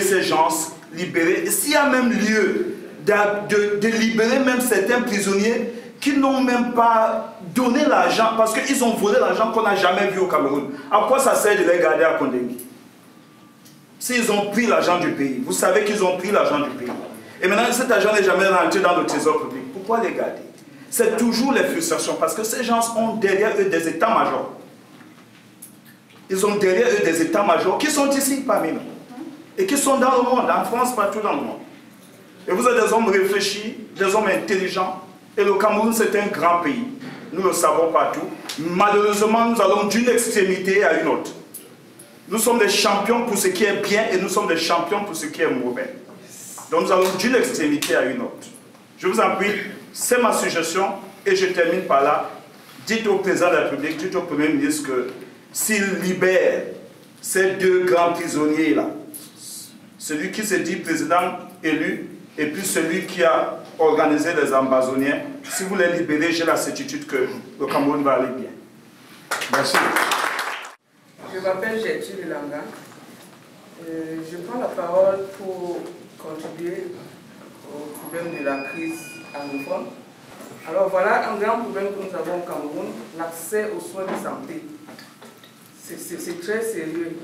ces gens, libérer. Et s'il y a même lieu de libérer même certains prisonniers qui n'ont même pas donné l'argent, parce qu'ils ont volé l'argent qu'on n'a jamais vu au Cameroun. À quoi ça sert de les garder à Kondengui? S'ils ont pris l'argent du pays, vous savez qu'ils ont pris l'argent du pays. Et maintenant, cet argent n'est jamais rentré dans le trésor public. Pourquoi les garder? C'est toujours les frustrations, parce que ces gens ont derrière eux des états-majors. Ils ont derrière eux des états-majors qui sont ici parmi nous. Et qui sont dans le monde, en France, partout dans le monde. Et vous êtes des hommes réfléchis, des hommes intelligents. Et le Cameroun, c'est un grand pays. Nous le savons partout. Malheureusement, nous allons d'une extrémité à une autre. Nous sommes des champions pour ce qui est bien et nous sommes des champions pour ce qui est mauvais. Donc nous allons d'une extrémité à une autre. Je vous en prie, c'est ma suggestion et je termine par là. Dites au président de la République, dites au Premier ministre que s'il libère ces deux grands prisonniers-là, celui qui se dit président élu et puis celui qui a organisé les ambassoniens, si vous les libérez, j'ai la certitude que le Cameroun va aller bien. Merci. Je m'appelle Gertrude Langa. Je prends la parole pour contribuer au problème de la crise anglophone. Alors voilà un grand problème que nous avons au Cameroun, l'accès aux soins de santé. C'est très sérieux.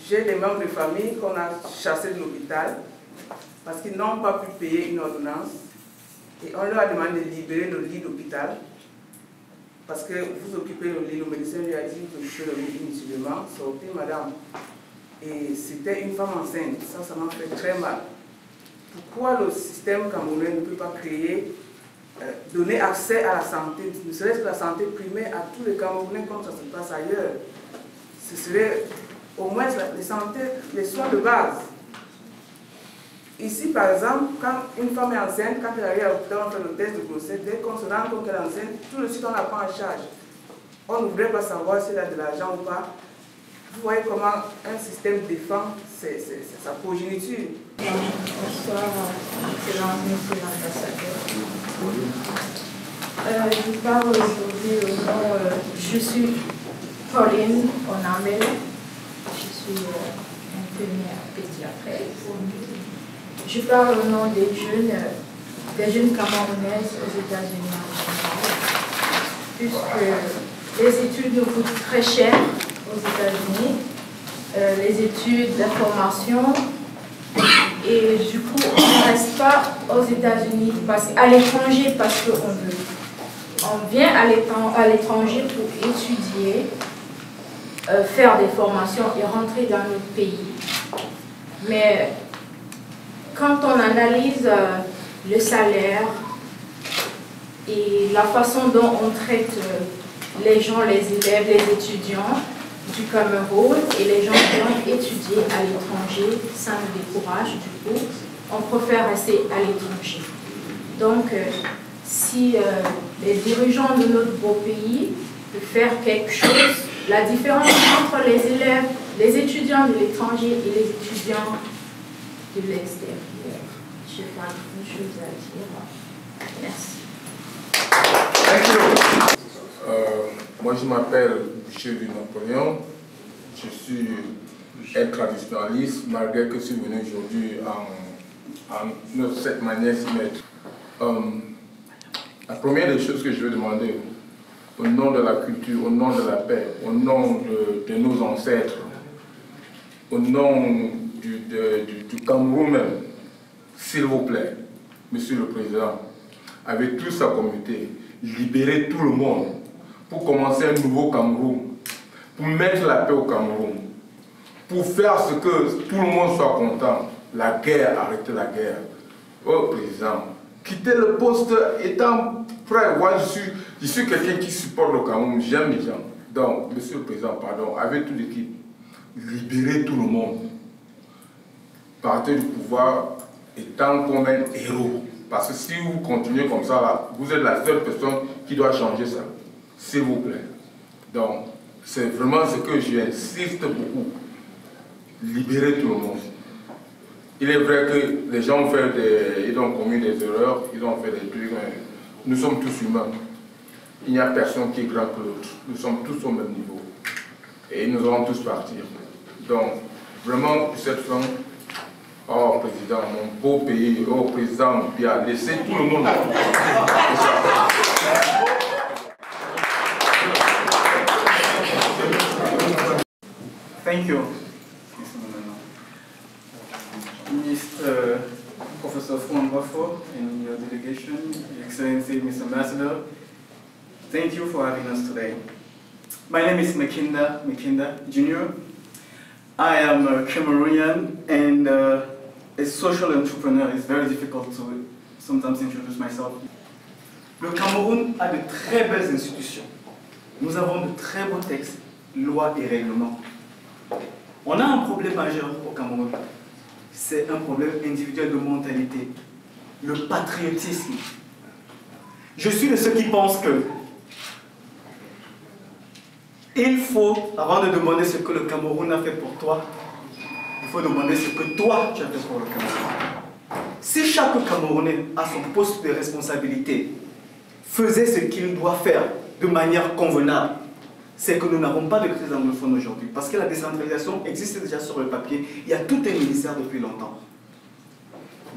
J'ai des membres de famille qu'on a chassés de l'hôpital parce qu'ils n'ont pas pu payer une ordonnance et on leur a demandé de libérer nos lits d'hôpital parce que vous occupez le lit, le médecin lui a dit que vous occupez le lit inutilement, sortez madame. Et c'était une femme enceinte, ça m'a fait très mal. Pourquoi le système camerounais ne peut pas créer, donner accès à la santé, ne serait-ce que la santé primaire à tous les Camerounais comme ça se passe ailleurs? Ce serait au moins les soins de base. Ici, par exemple, quand une femme est enceinte, quand elle arrive à l'hôpital, on fait le test de grossesse, dès qu'on se rend compte qu'elle est enceinte, tout de suite on la prend en charge. On ne voudrait pas savoir si elle a de l'argent ou pas. Vous voyez comment un système défend sa progéniture. Bonsoir, excellent monsieur l'ambassadeur. Je parle aujourd'hui au nom, je suis Pauline Onamel, je suis infirmière pédiatre. Je parle au nom des jeunes Camerounaises aux États-Unis en général, puisque les études nous coûtent très cher aux États-Unis, les études, la formation, et du coup on ne reste pas aux États-Unis, à l'étranger parce qu'on veut. On vient à l'étranger pour étudier, faire des formations et rentrer dans notre pays. Mais quand on analyse le salaire et la façon dont on traite les gens, les élèves, les étudiants du Cameroun et les gens qui ont étudié à l'étranger, ça nous décourage du coup. On préfère rester à l'étranger. Donc, si les dirigeants de notre beau pays peuvent faire quelque chose, la différence entre les élèves, les étudiants de l'étranger et les étudiants de l'extérieur, je n'ai pas grand-chose à dire. Merci. Moi, je m'appelle Boucher du Napoléon. Je suis un traditionnaliste, malgré que je suis venu aujourd'hui de cette manière s'y mettre. La première des choses que je veux demander, au nom de la culture, au nom de la paix, au nom de nos ancêtres, au nom du Cameroun même, s'il vous plaît, Monsieur le Président, avec toute sa communauté, libérez tout le monde pour commencer un nouveau Cameroun, pour mettre la paix au Cameroun, pour faire ce que tout le monde soit content, la guerre, arrêter la guerre. Oh Président, quitter le poste étant prêt. Moi, je suis quelqu'un qui supporte le Cameroun, j'aime les gens. Donc, Monsieur le Président, pardon, avec toute l'équipe, libérez tout le monde. Partez du pouvoir étant comme un héros. Parce que si vous continuez comme ça, là, vous êtes la seule personne qui doit changer ça. S'il vous plaît. Donc, c'est vraiment ce que j'insiste beaucoup. Libérer tout le monde. Il est vrai que les gens ils ont commis des erreurs, ils ont fait des trucs, mais nous sommes tous humains. Il n'y a personne qui est grand que l'autre. Nous sommes tous au même niveau. Et nous allons tous partir. Donc, vraiment, pour cette fin, oh président, mon beau pays, oh président, qui a laissé tout le monde. Thank you, Mr. Professor Fuan Wafo and your delegation, Your Excellency, Mr. Ambassador. Thank you for having us today. My name is Makinda Jr. I am a Cameroonian and a social entrepreneur. It's very difficult to sometimes introduce myself. Le Cameroun a de très belles institutions. Nous avons de très beaux textes, lois et règlements. On a un problème majeur au Cameroun. C'est un problème individuel de mentalité. Le patriotisme. Je suis de ceux qui pensent que il faut, avant de demander ce que le Cameroun a fait pour toi, il faut demander ce que toi tu as fait pour le Cameroun. Si chaque Camerounais à son poste de responsabilité faisait ce qu'il doit faire de manière convenable, c'est que nous n'avons pas de crise anglophone aujourd'hui. Parce que la décentralisation existe déjà sur le papier. Il y a tout un ministère depuis longtemps.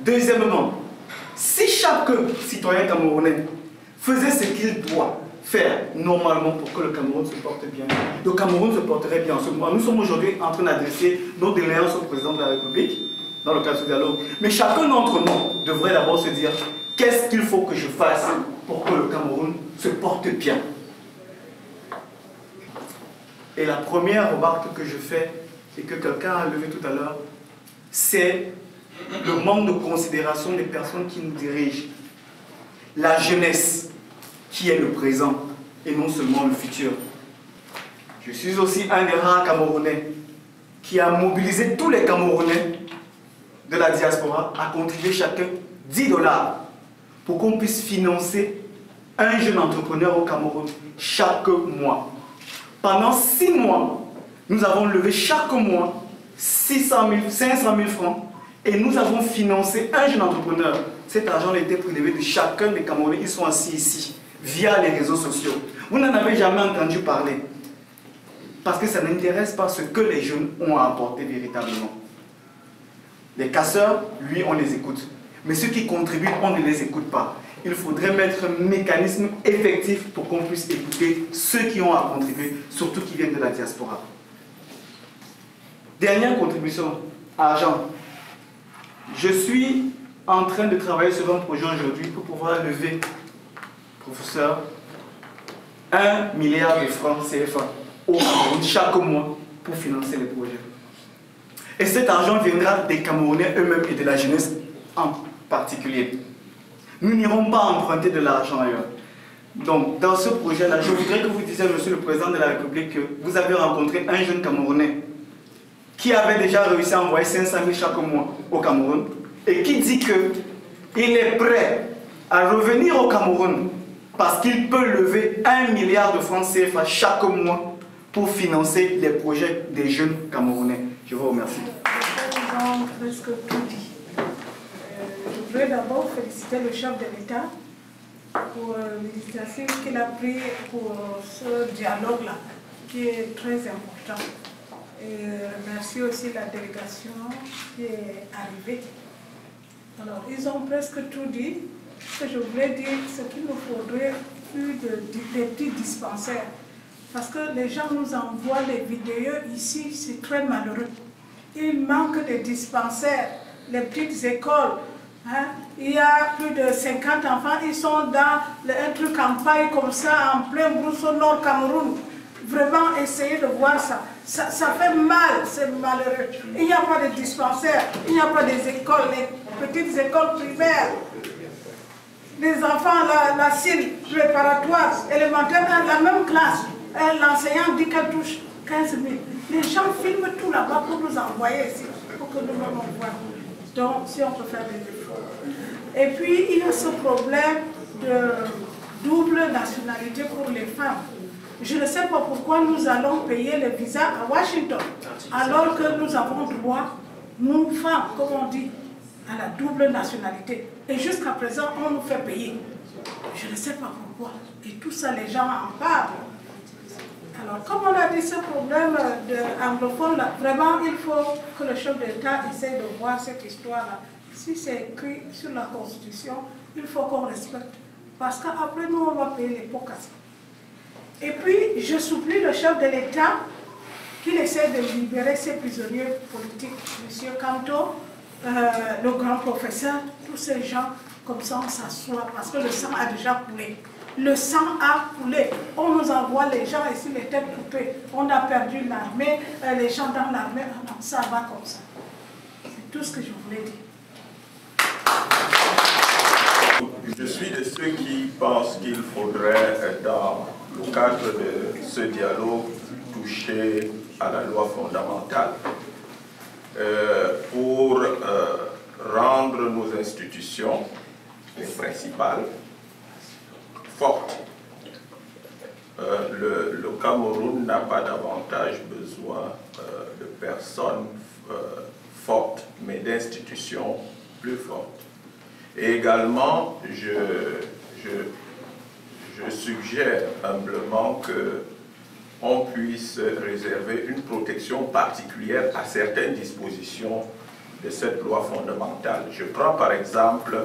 Deuxièmement, si chaque citoyen camerounais faisait ce qu'il doit faire normalement pour que le Cameroun se porte bien, le Cameroun se porterait bien. Nous sommes aujourd'hui en train d'adresser nos doléances au président de la République, dans le cadre de ce dialogue. Mais chacun d'entre nous devrait d'abord se dire, qu'est-ce qu'il faut que je fasse pour que le Cameroun se porte bien? Et la première remarque que je fais, et que quelqu'un a levée tout à l'heure, c'est le manque de considération des personnes qui nous dirigent. La jeunesse, qui est le présent, et non seulement le futur. Je suis aussi un des rares Camerounais qui a mobilisé tous les Camerounais de la diaspora à contribuer chacun 10 $ pour qu'on puisse financer un jeune entrepreneur au Cameroun chaque mois. Pendant 6 mois, nous avons levé chaque mois 500 000 francs et nous avons financé un jeune entrepreneur. Cet argent a été prélevé de chacun des Camerounais. Ils sont assis ici, via les réseaux sociaux. Vous n'en avez jamais entendu parler. Parce que ça n'intéresse pas ce que les jeunes ont à apporter véritablement. Les casseurs, lui, on les écoute. Mais ceux qui contribuent, on ne les écoute pas. Il faudrait mettre un mécanisme effectif pour qu'on puisse écouter ceux qui ont à contribuer, surtout qui viennent de la diaspora. Dernière contribution, argent. Je suis en train de travailler sur un projet aujourd'hui pour pouvoir lever, professeur, 1 milliard de francs CFA au Cameroun chaque mois pour financer les projets. Et cet argent viendra des Camerounais eux-mêmes et de la jeunesse en particulier. Nous n'irons pas emprunter de l'argent ailleurs. Donc, dans ce projet-là, je voudrais que vous disiez, Monsieur le Président de la République, que vous avez rencontré un jeune Camerounais qui avait déjà réussi à envoyer 500 000 chaque mois au Cameroun et qui dit qu'il est prêt à revenir au Cameroun parce qu'il peut lever 1 milliard de francs CFA chaque mois pour financer les projets des jeunes Camerounais. Je vous remercie. Ils ont presque tout dit. Je voudrais d'abord féliciter le chef de l'État pour l'initiative qu'il a prise pour ce dialogue-là, qui est très important. Et remercier aussi la délégation qui est arrivée. Alors, ils ont presque tout dit. Ce que je voulais dire, c'est qu'il nous faudrait plus de petits dispensaires. Parce que les gens nous envoient les vidéos ici, c'est très malheureux. Il manque de dispensaires, les petites écoles. Hein? Il y a plus de 50 enfants, ils sont dans un truc en paille comme ça, en plein Brousse Nord Cameroun. Vraiment, essayez de voir ça. Ça fait mal, c'est malheureux. Il n'y a pas de dispensaires, il n'y a pas des écoles, les petites écoles primaires. Les enfants, la CIL préparatoire, élémentaire, la même classe. L'enseignant dit qu'elle touche 15 000. Les gens filment tout là-bas pour nous envoyer ici, pour que nous nous voyons. Donc, si on peut faire des efforts. Et puis, il y a ce problème de double nationalité pour les femmes. Je ne sais pas pourquoi nous allons payer les visas à Washington, alors que nous avons droit, nous femmes, comme on dit, à la double nationalité. Et jusqu'à présent, on nous fait payer. Je ne sais pas pourquoi. Et tout ça, les gens en parlent. Alors, comme on a dit, ce problème anglophone, là, vraiment, il faut que le chef d'État essaie de voir cette histoire-là. Si c'est écrit sur la Constitution, il faut qu'on respecte. Parce qu'après, nous, on va payer les pots cassés. Et puis, je supplie le chef de l'État qu'il essaie de libérer ses prisonniers politiques. Monsieur Kanto, le grand professeur, tous ces gens, comme ça, on s'assoit, parce que le sang a déjà coulé. Le sang a coulé. On nous envoie les gens ici, les têtes coupées. On a perdu l'armée, les gens dans l'armée. Non, ça va comme ça. C'est tout ce que je voulais dire. Je suis de ceux qui pensent qu'il faudrait, dans le cadre de ce dialogue, toucher à la loi fondamentale pour rendre nos institutions, les principales, fortes. Le Cameroun n'a pas davantage besoin de personnes fortes, mais d'institutions plus fortes. Et également, je suggère humblement qu'on puisse réserver une protection particulière à certaines dispositions de cette loi fondamentale. Je prends par exemple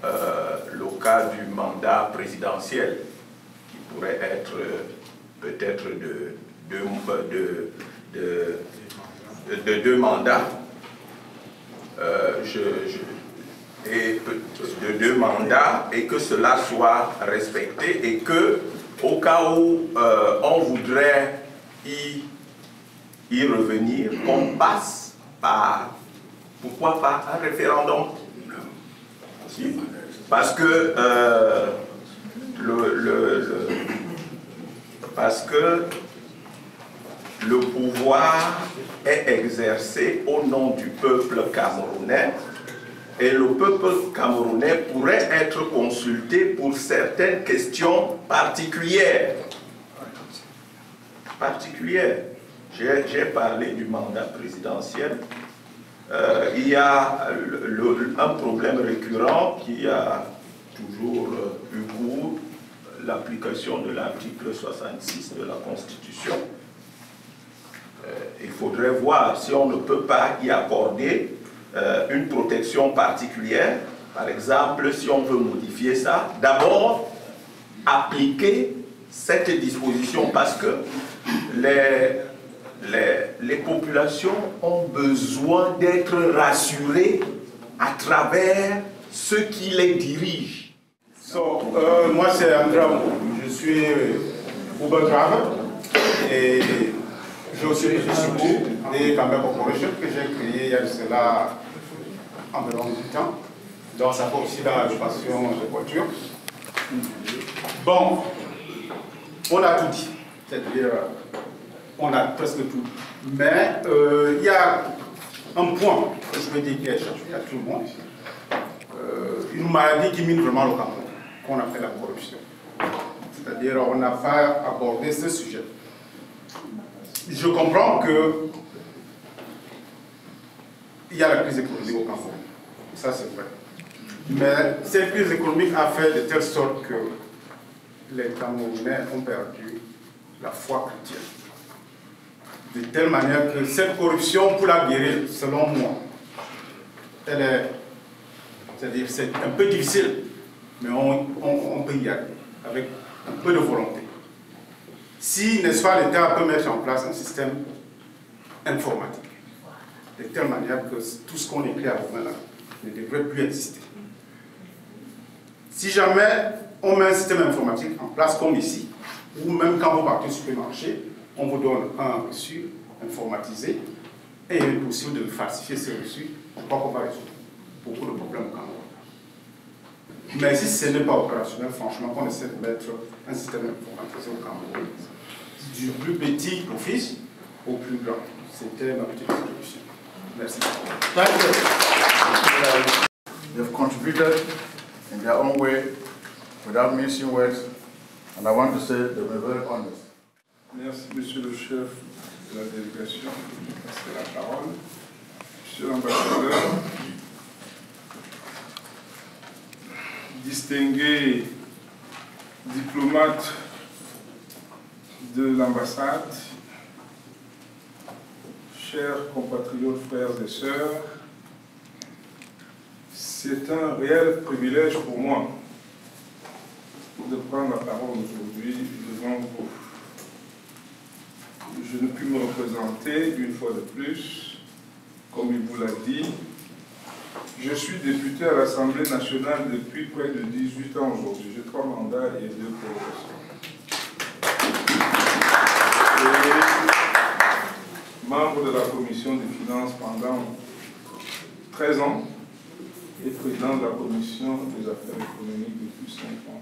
le cas du mandat présidentiel, qui pourrait être peut-être de deux mandats. De deux mandats, et que cela soit respecté, et que au cas où on voudrait y revenir, on passe par, pourquoi pas, un référendum. Parce que le pouvoir est exercé au nom du peuple camerounais, et le peuple camerounais pourrait être consulté pour certaines questions particulières. J'ai parlé du mandat présidentiel. Il y a un problème récurrent qui a toujours eu cours, l'application de l'article 66 de la Constitution. Il faudrait voir si on ne peut pas y accorder une protection particulière. Par exemple, si on veut modifier ça, d'abord appliquer cette disposition, parce que les populations ont besoin d'être rassurées à travers ceux qui les dirigent. Moi c'est Andra, je suis Uber Driver et j'ai aussi une structure des Camber Corporation que j'ai créée il y a de cela environ 8 ans. Donc ça fait aussi dans la location de voitures. Bon, on a tout dit, c'est-à-dire on a presque tout. Mais il y a un point que je veux dire qui est échappé à tout le monde. Une maladie qui mine vraiment le Cameroun, qu'on appelle la corruption. C'est-à-dire on n'a pas abordé ce sujet. Je comprends que il y a la crise économique au Cameroun, ça c'est vrai. Mais cette crise économique a fait de telle sorte que les Camerounais ont perdu la foi chrétienne. De telle manière que cette corruption, pour la guérir, selon moi, elle est, c'est-à-dire c'est un peu difficile, mais on peut y aller avec un peu de volonté. Si, n'est-ce pas, l'État peut mettre en place un système informatique, de telle manière que tout ce qu'on écrit à Romain là ne devrait plus exister. Si jamais on met un système informatique en place comme ici, ou même quand vous partez au supermarché, on vous donne un reçu informatisé et il est possible de falsifier ce reçu, je crois qu'on va résoudre beaucoup de problèmes au Cameroun. Mais si ce n'est pas opérationnel, franchement, qu'on essaie de mettre un système informatisé au Cameroun, du plus petit office au plus grand. C'était ma petite contribution. Merci. They've contributed in their own way, without missing words, and I want to say they were very honest. Merci, monsieur le chef de la délégation. Merci la parole. Monsieur l'ambassadeur, distingué diplomate de l'ambassade, chers compatriotes, frères et sœurs, c'est un réel privilège pour moi de prendre la parole aujourd'hui devant vous. Je ne puis me représenter une fois de plus, comme il vous l'a dit. Je suis député à l'Assemblée nationale depuis près de 18 ans aujourd'hui. J'ai 3 mandats et 2 prorogations. Et membre de la commission des finances pendant 13 ans et président de la commission des affaires économiques depuis 5 ans.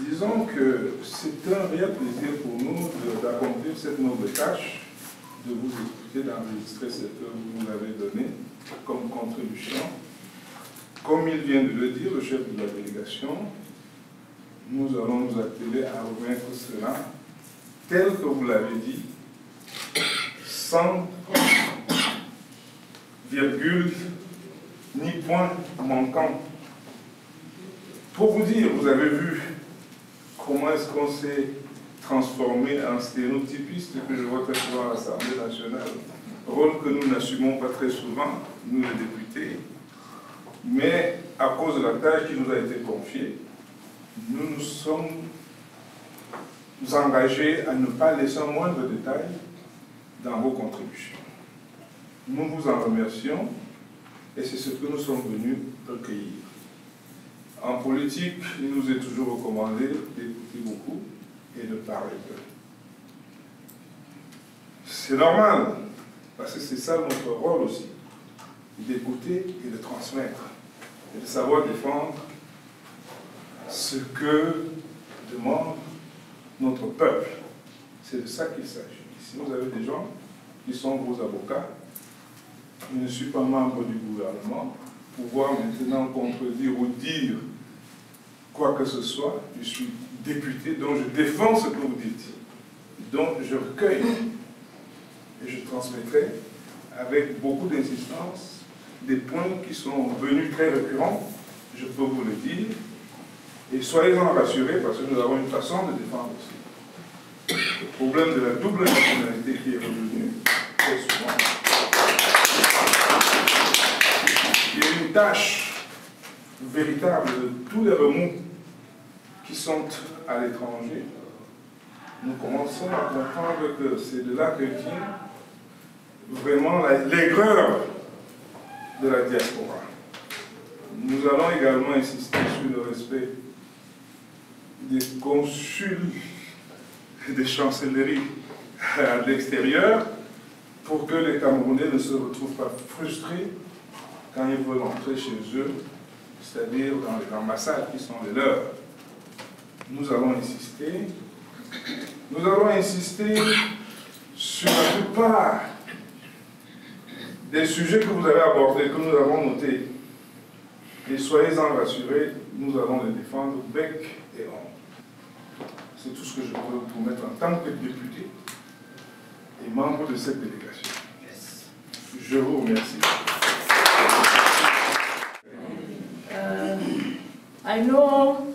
Disons que c'est un réel plaisir pour nous d'accomplir cette noble tâche, de vous écouter, d'enregistrer ce que vous nous avez donné comme contribution. Comme il vient de le dire, le chef de la délégation, nous allons nous atteler à remettre cela tel que vous l'avez dit, sans virgule ni point manquant. Pour vous dire, vous avez vu comment est-ce qu'on s'est transformé en stéréotypiste que je vois très souvent à l'Assemblée nationale, rôle que nous n'assumons pas très souvent, nous les députés, mais à cause de la tâche qui nous a été confiée, nous nous sommes engagés à ne pas laisser un moindre détail dans vos contributions. Nous vous en remercions et c'est ce que nous sommes venus recueillir. En politique, il nous est toujours recommandé d'écouter beaucoup et de parler peu. C'est normal, parce que c'est ça notre rôle aussi, d'écouter et de transmettre, et de savoir défendre ce que demande notre peuple. C'est de ça qu'il s'agit. Si vous avez des gens qui sont vos avocats, je ne suis pas membre du gouvernement, pouvoir maintenant contredire ou dire quoi que ce soit, je suis député, donc je défends ce que vous dites. Donc je recueille et je transmettrai avec beaucoup d'insistance des points qui sont venus très récurrents, je peux vous le dire, et soyez-en rassurés parce que nous avons une façon de défendre aussi. Le problème de la double nationalité qui est revenu très souvent. Il y a une tâche véritable de tous les remous qui sont à l'étranger. Nous commençons à comprendre que c'est de là que vient vraiment l'aigreur de la diaspora. Nous allons également insister sur le respect des consuls et des chancelleries à l'extérieur pour que les Camerounais ne se retrouvent pas frustrés quand ils veulent entrer chez eux, c'est-à-dire dans les ambassades qui sont les leurs. Nous allons insister. Nous allons insister sur la plupart des sujets que vous avez abordés, que nous avons notés. Et soyez-en rassurés, nous allons les défendre bec et ongle. C'est tout ce que je peux vous promettre en tant que député et membre de cette délégation. Je vous remercie. I know,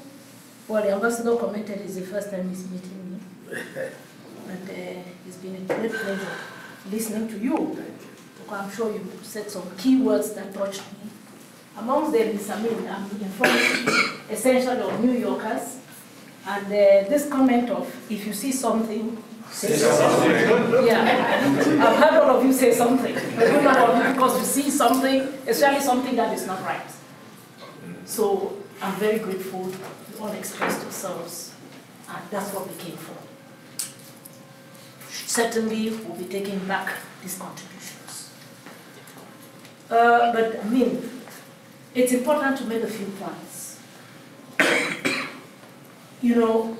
well, the ambassador commented it's the first time he's meeting me, but it's been a great pleasure listening to you. I'm sure you said some key words that touched me. Amongst them is, I'm informed essentially of New Yorkers, and this comment of, if you see something, say something. Yeah, I've heard all of you say something, because you see something, especially something that is not right. So I'm very grateful you all expressed yourselves, and that's what we came for. Certainly, we'll be taking back these contributions. But I mean, it's important to make a few points. You know,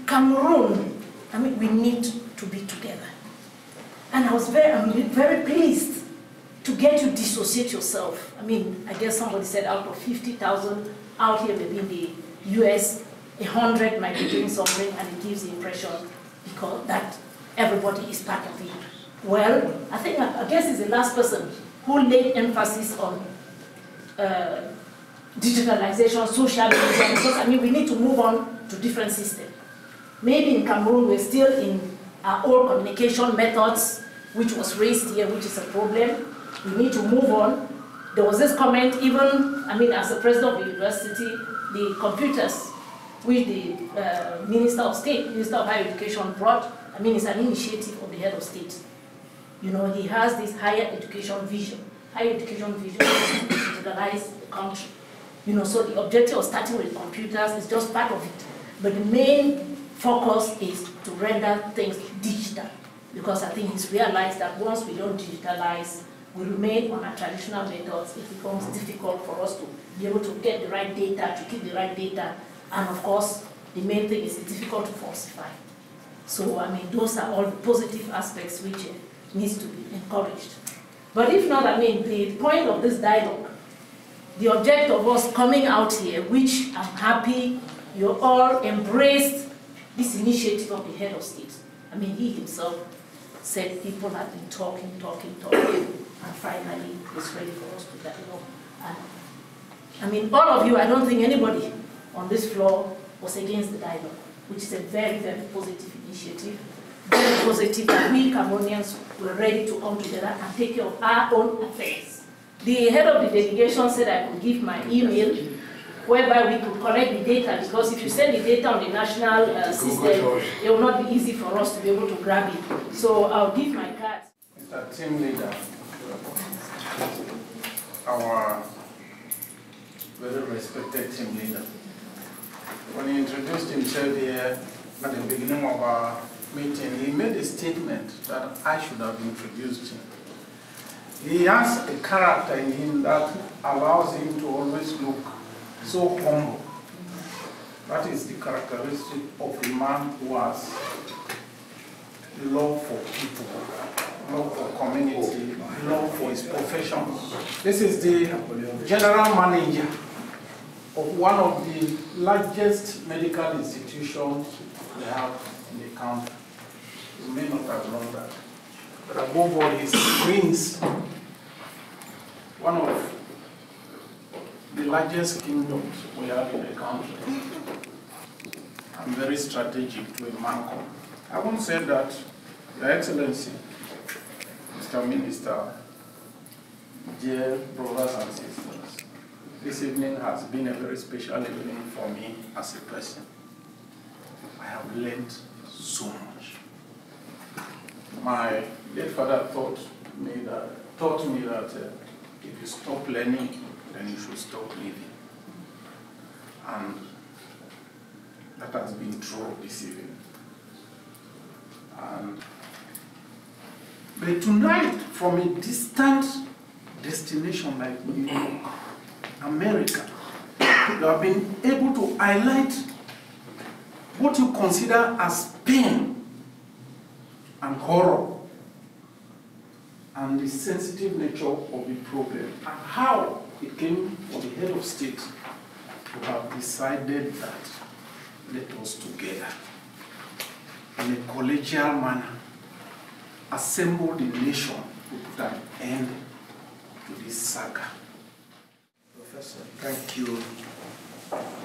Cameroon, we need to be together. And I'm very pleased to get you dissociate yourself. I guess somebody said out of 50,000 out here, maybe in the US, 100 might be doing something, and it gives the impression because that everybody is part of it. Well, I guess it's the last person who laid emphasis on digitalization, social media, because we need to move on to different systems. Maybe in Cameroon, we're still in our old communication methods, which was raised here, which is a problem. We need to move on. There was this comment, even, as the president of the university, the computers, which the Minister of State, Minister of Higher Education brought, it's an initiative of the head of state. He has this higher education vision. Higher education vision is to digitalize the country. So the objective of starting with computers is just part of it. But the main focus is to render things digital. Because I think he's realized that once we don't digitalize, we remain on our traditional methods, it becomes difficult for us to be able to get the right data, to keep the right data. And of course, the main thing is it's difficult to falsify. So, those are all the positive aspects which needs to be encouraged. But if not, the point of this dialogue, the object of us coming out here, which I'm happy you all embraced this initiative of the head of state. He himself said people have been talking, and finally it's ready for us to dialogue. And all of you, I don't think anybody on this floor was against the dialogue, which is a very, very positive initiative. Very positive that we Cameroonians were ready to come together and take care of our own affairs. The head of the delegation said I could give my email, whereby we could collect the data, because if you send the data on the national system, it will not be easy for us to be able to grab it. So I'll give my cards. Mr. Team Leader, our very respected team leader, when he introduced himself here at the beginning of our meeting, he made a statement that I should have introduced him. He has a character in him that allows him to always look so humble. That is the characteristic of a man who has love for people, love for community, love for his profession. This is the general manager of one of the largest medical institutions we have in the country. You may not have known that. But above all, he brings one of the largest kingdoms we have in the country, and very strategic to a man. I won't say that, Your Excellency, Mr. Minister, dear brothers and sisters, this evening has been a very special evening for me as a person. I have learned so much. My late father taught me that if you stop learning, then you should stop living. And that has been true this evening. But tonight, from a distant destination like New York, America, you have been able to highlight what you consider as pain and horror, and the sensitive nature of the problem, and how it came for the head of state to have decided that let us together, in a collegial manner, assemble the nation to put an end to this saga. Professor, thank you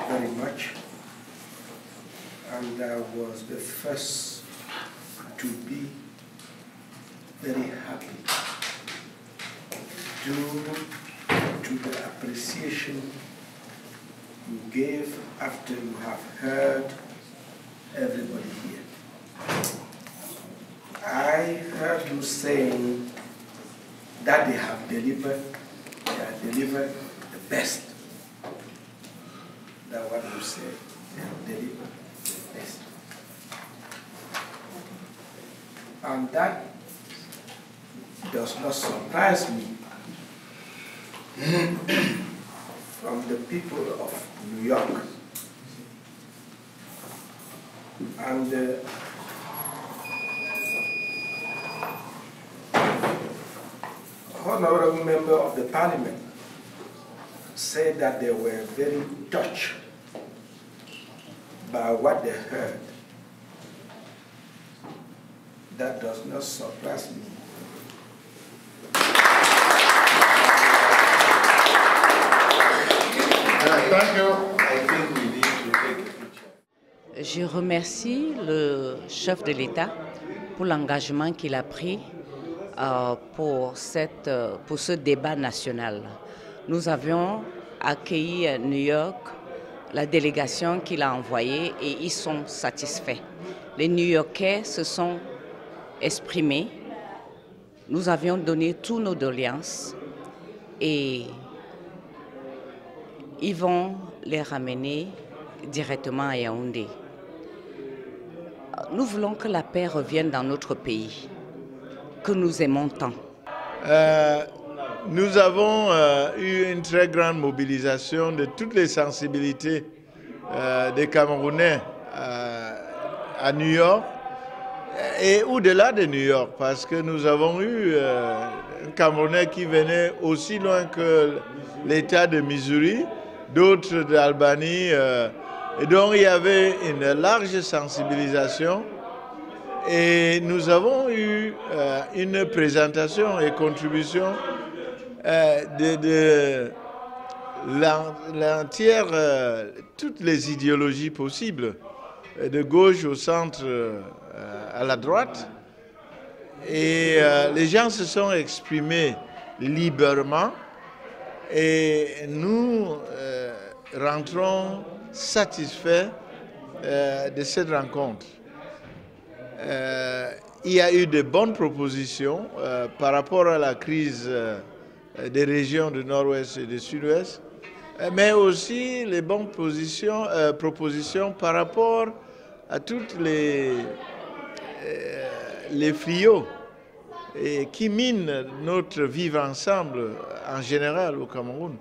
very much. And I was the first to be very happy due to the appreciation you gave after you have heard everybody here. I heard you saying that they have delivered the best. That's what you said. They have delivered the best. And that does not surprise me from the people of New York. And honorable member of the parliament said that they were very touched by what they heard. That does not surprise me. Thank you. I think we need to take a picture. Je remercie le chef de l'État pour l'engagement qu'il a pris pour ce débat national. Nous avions accueilli à New York la délégation qu'il a envoyée et ils sont satisfaits. Les New-Yorkais se sont exprimés. Nous avions donné tous nos doléances et ils vont les ramener directement à Yaoundé. Nous voulons que la paix revienne dans notre pays, que nous aimons tant. Nous avons eu une très grande mobilisation de toutes les sensibilités des Camerounais à New York et au-delà de New York, parce que nous avons eu un Camerounais qui venait aussi loin que l'État de Missouri, d'autres d'Albanie, et donc il y avait une large sensibilisation. Et nous avons eu une présentation et contribution de l'entière, toutes les idéologies possibles, de gauche au centre, à la droite. Et les gens se sont exprimés librement et nous rentrons satisfaits de cette rencontre. Il y a eu de bonnes propositions par rapport à la crise des régions du Nord-Ouest et du Sud-Ouest, mais aussi les bonnes propositions par rapport à toutes les fléaux qui minent notre vivre ensemble en général au Cameroun.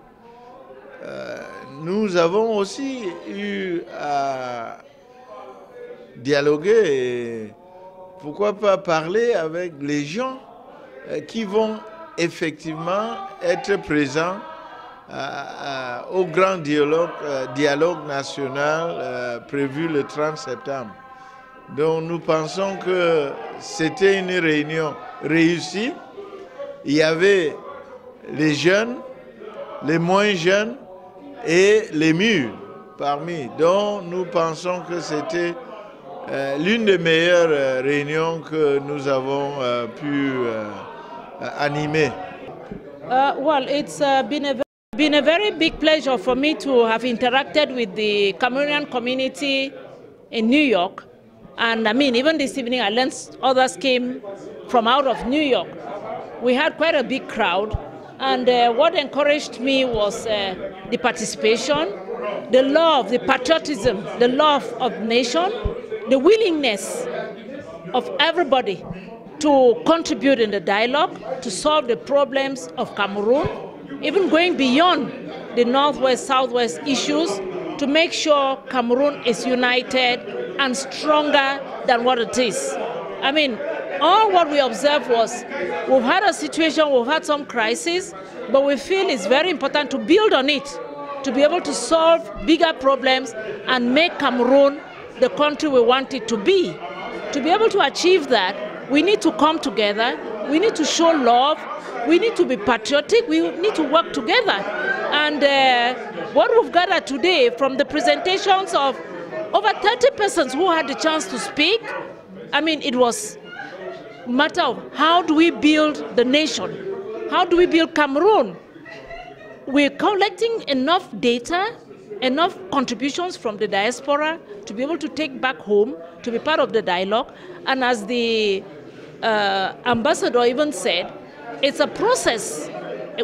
Nous avons aussi eu à dialoguer et pourquoi pas parler avec les gens qui vont effectivement être présents au grand dialogue national prévu le 30 septembre. Donc nous pensons que c'était une réunion réussie. Il y avait les jeunes, les moins jeunes et les mûrs parmi. Donc nous pensons que c'était l'une des meilleures réunions que nous avons pu animer. Well, it's been a very big pleasure for me to have interacted with the Cameroonian community in New York. And I mean, even this evening I learned others came from out of New York. We had quite a big crowd. And what encouraged me was the participation, the love, the patriotism, the love of the nation, the willingness of everybody to contribute in the dialogue, to solve the problems of Cameroon, even going beyond the Northwest, Southwest issues, to make sure Cameroon is united and stronger than what it is. I mean, all what we observed was, we've had a situation, we've had some crisis, but we feel it's very important to build on it, to be able to solve bigger problems and make Cameroon the country we want it to be. To be able to achieve that, we need to come together, we need to show love, we need to be patriotic, we need to work together. And what we've gathered today from the presentations of over 30 persons who had the chance to speak, I mean, it was a matter of how do we build the nation? How do we build Cameroon? We're collecting enough data, enough contributions from the diaspora to be able to take back home, to be part of the dialogue. And as the ambassador even said, it's a process.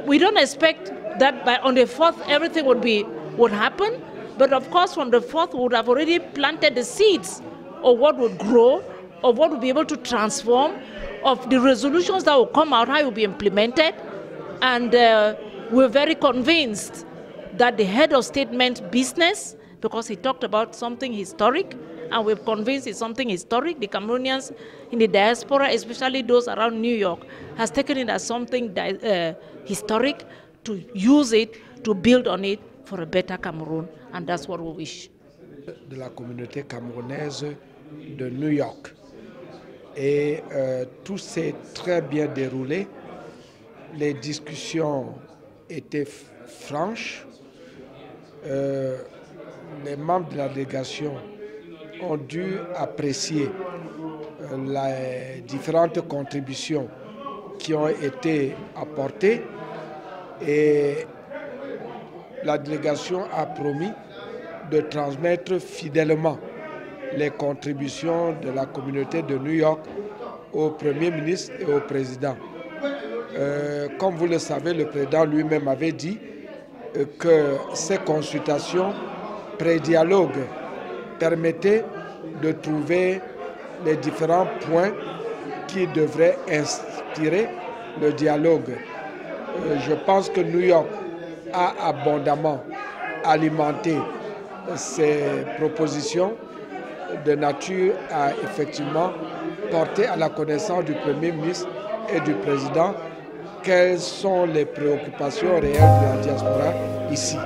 We don't expect that on the 4th everything would happen, but of course from the 4th we would have already planted the seeds of what would grow, of what will be able to transform, of the resolutions that will come out, how it will be implemented. And we're very convinced that the head of state meant business, because he talked about something historic, and we're convinced it's something historic. The Cameroonians in the diaspora, especially those around New York, has taken it as something historic, to use it, to build on it for a better Cameroon, and that's what we wish. De la communauté camerounaise de New York. Et tout s'est très bien déroulé. Les discussions étaient franches. Les membres de la délégation ont dû apprécier les différentes contributions qui ont été apportées et la délégation a promis de transmettre fidèlement les contributions de la communauté de New York au Premier ministre et au Président. Comme vous le savez, le Président lui-même avait dit que ces consultations pré-dialogue permettaient de trouver les différents points qui devraient inspirer le dialogue. Je pense que New York a abondamment alimenté ces propositions de nature à effectivement porter à la connaissance du Premier ministre et du Président quelles sont les préoccupations réelles de la diaspora ici.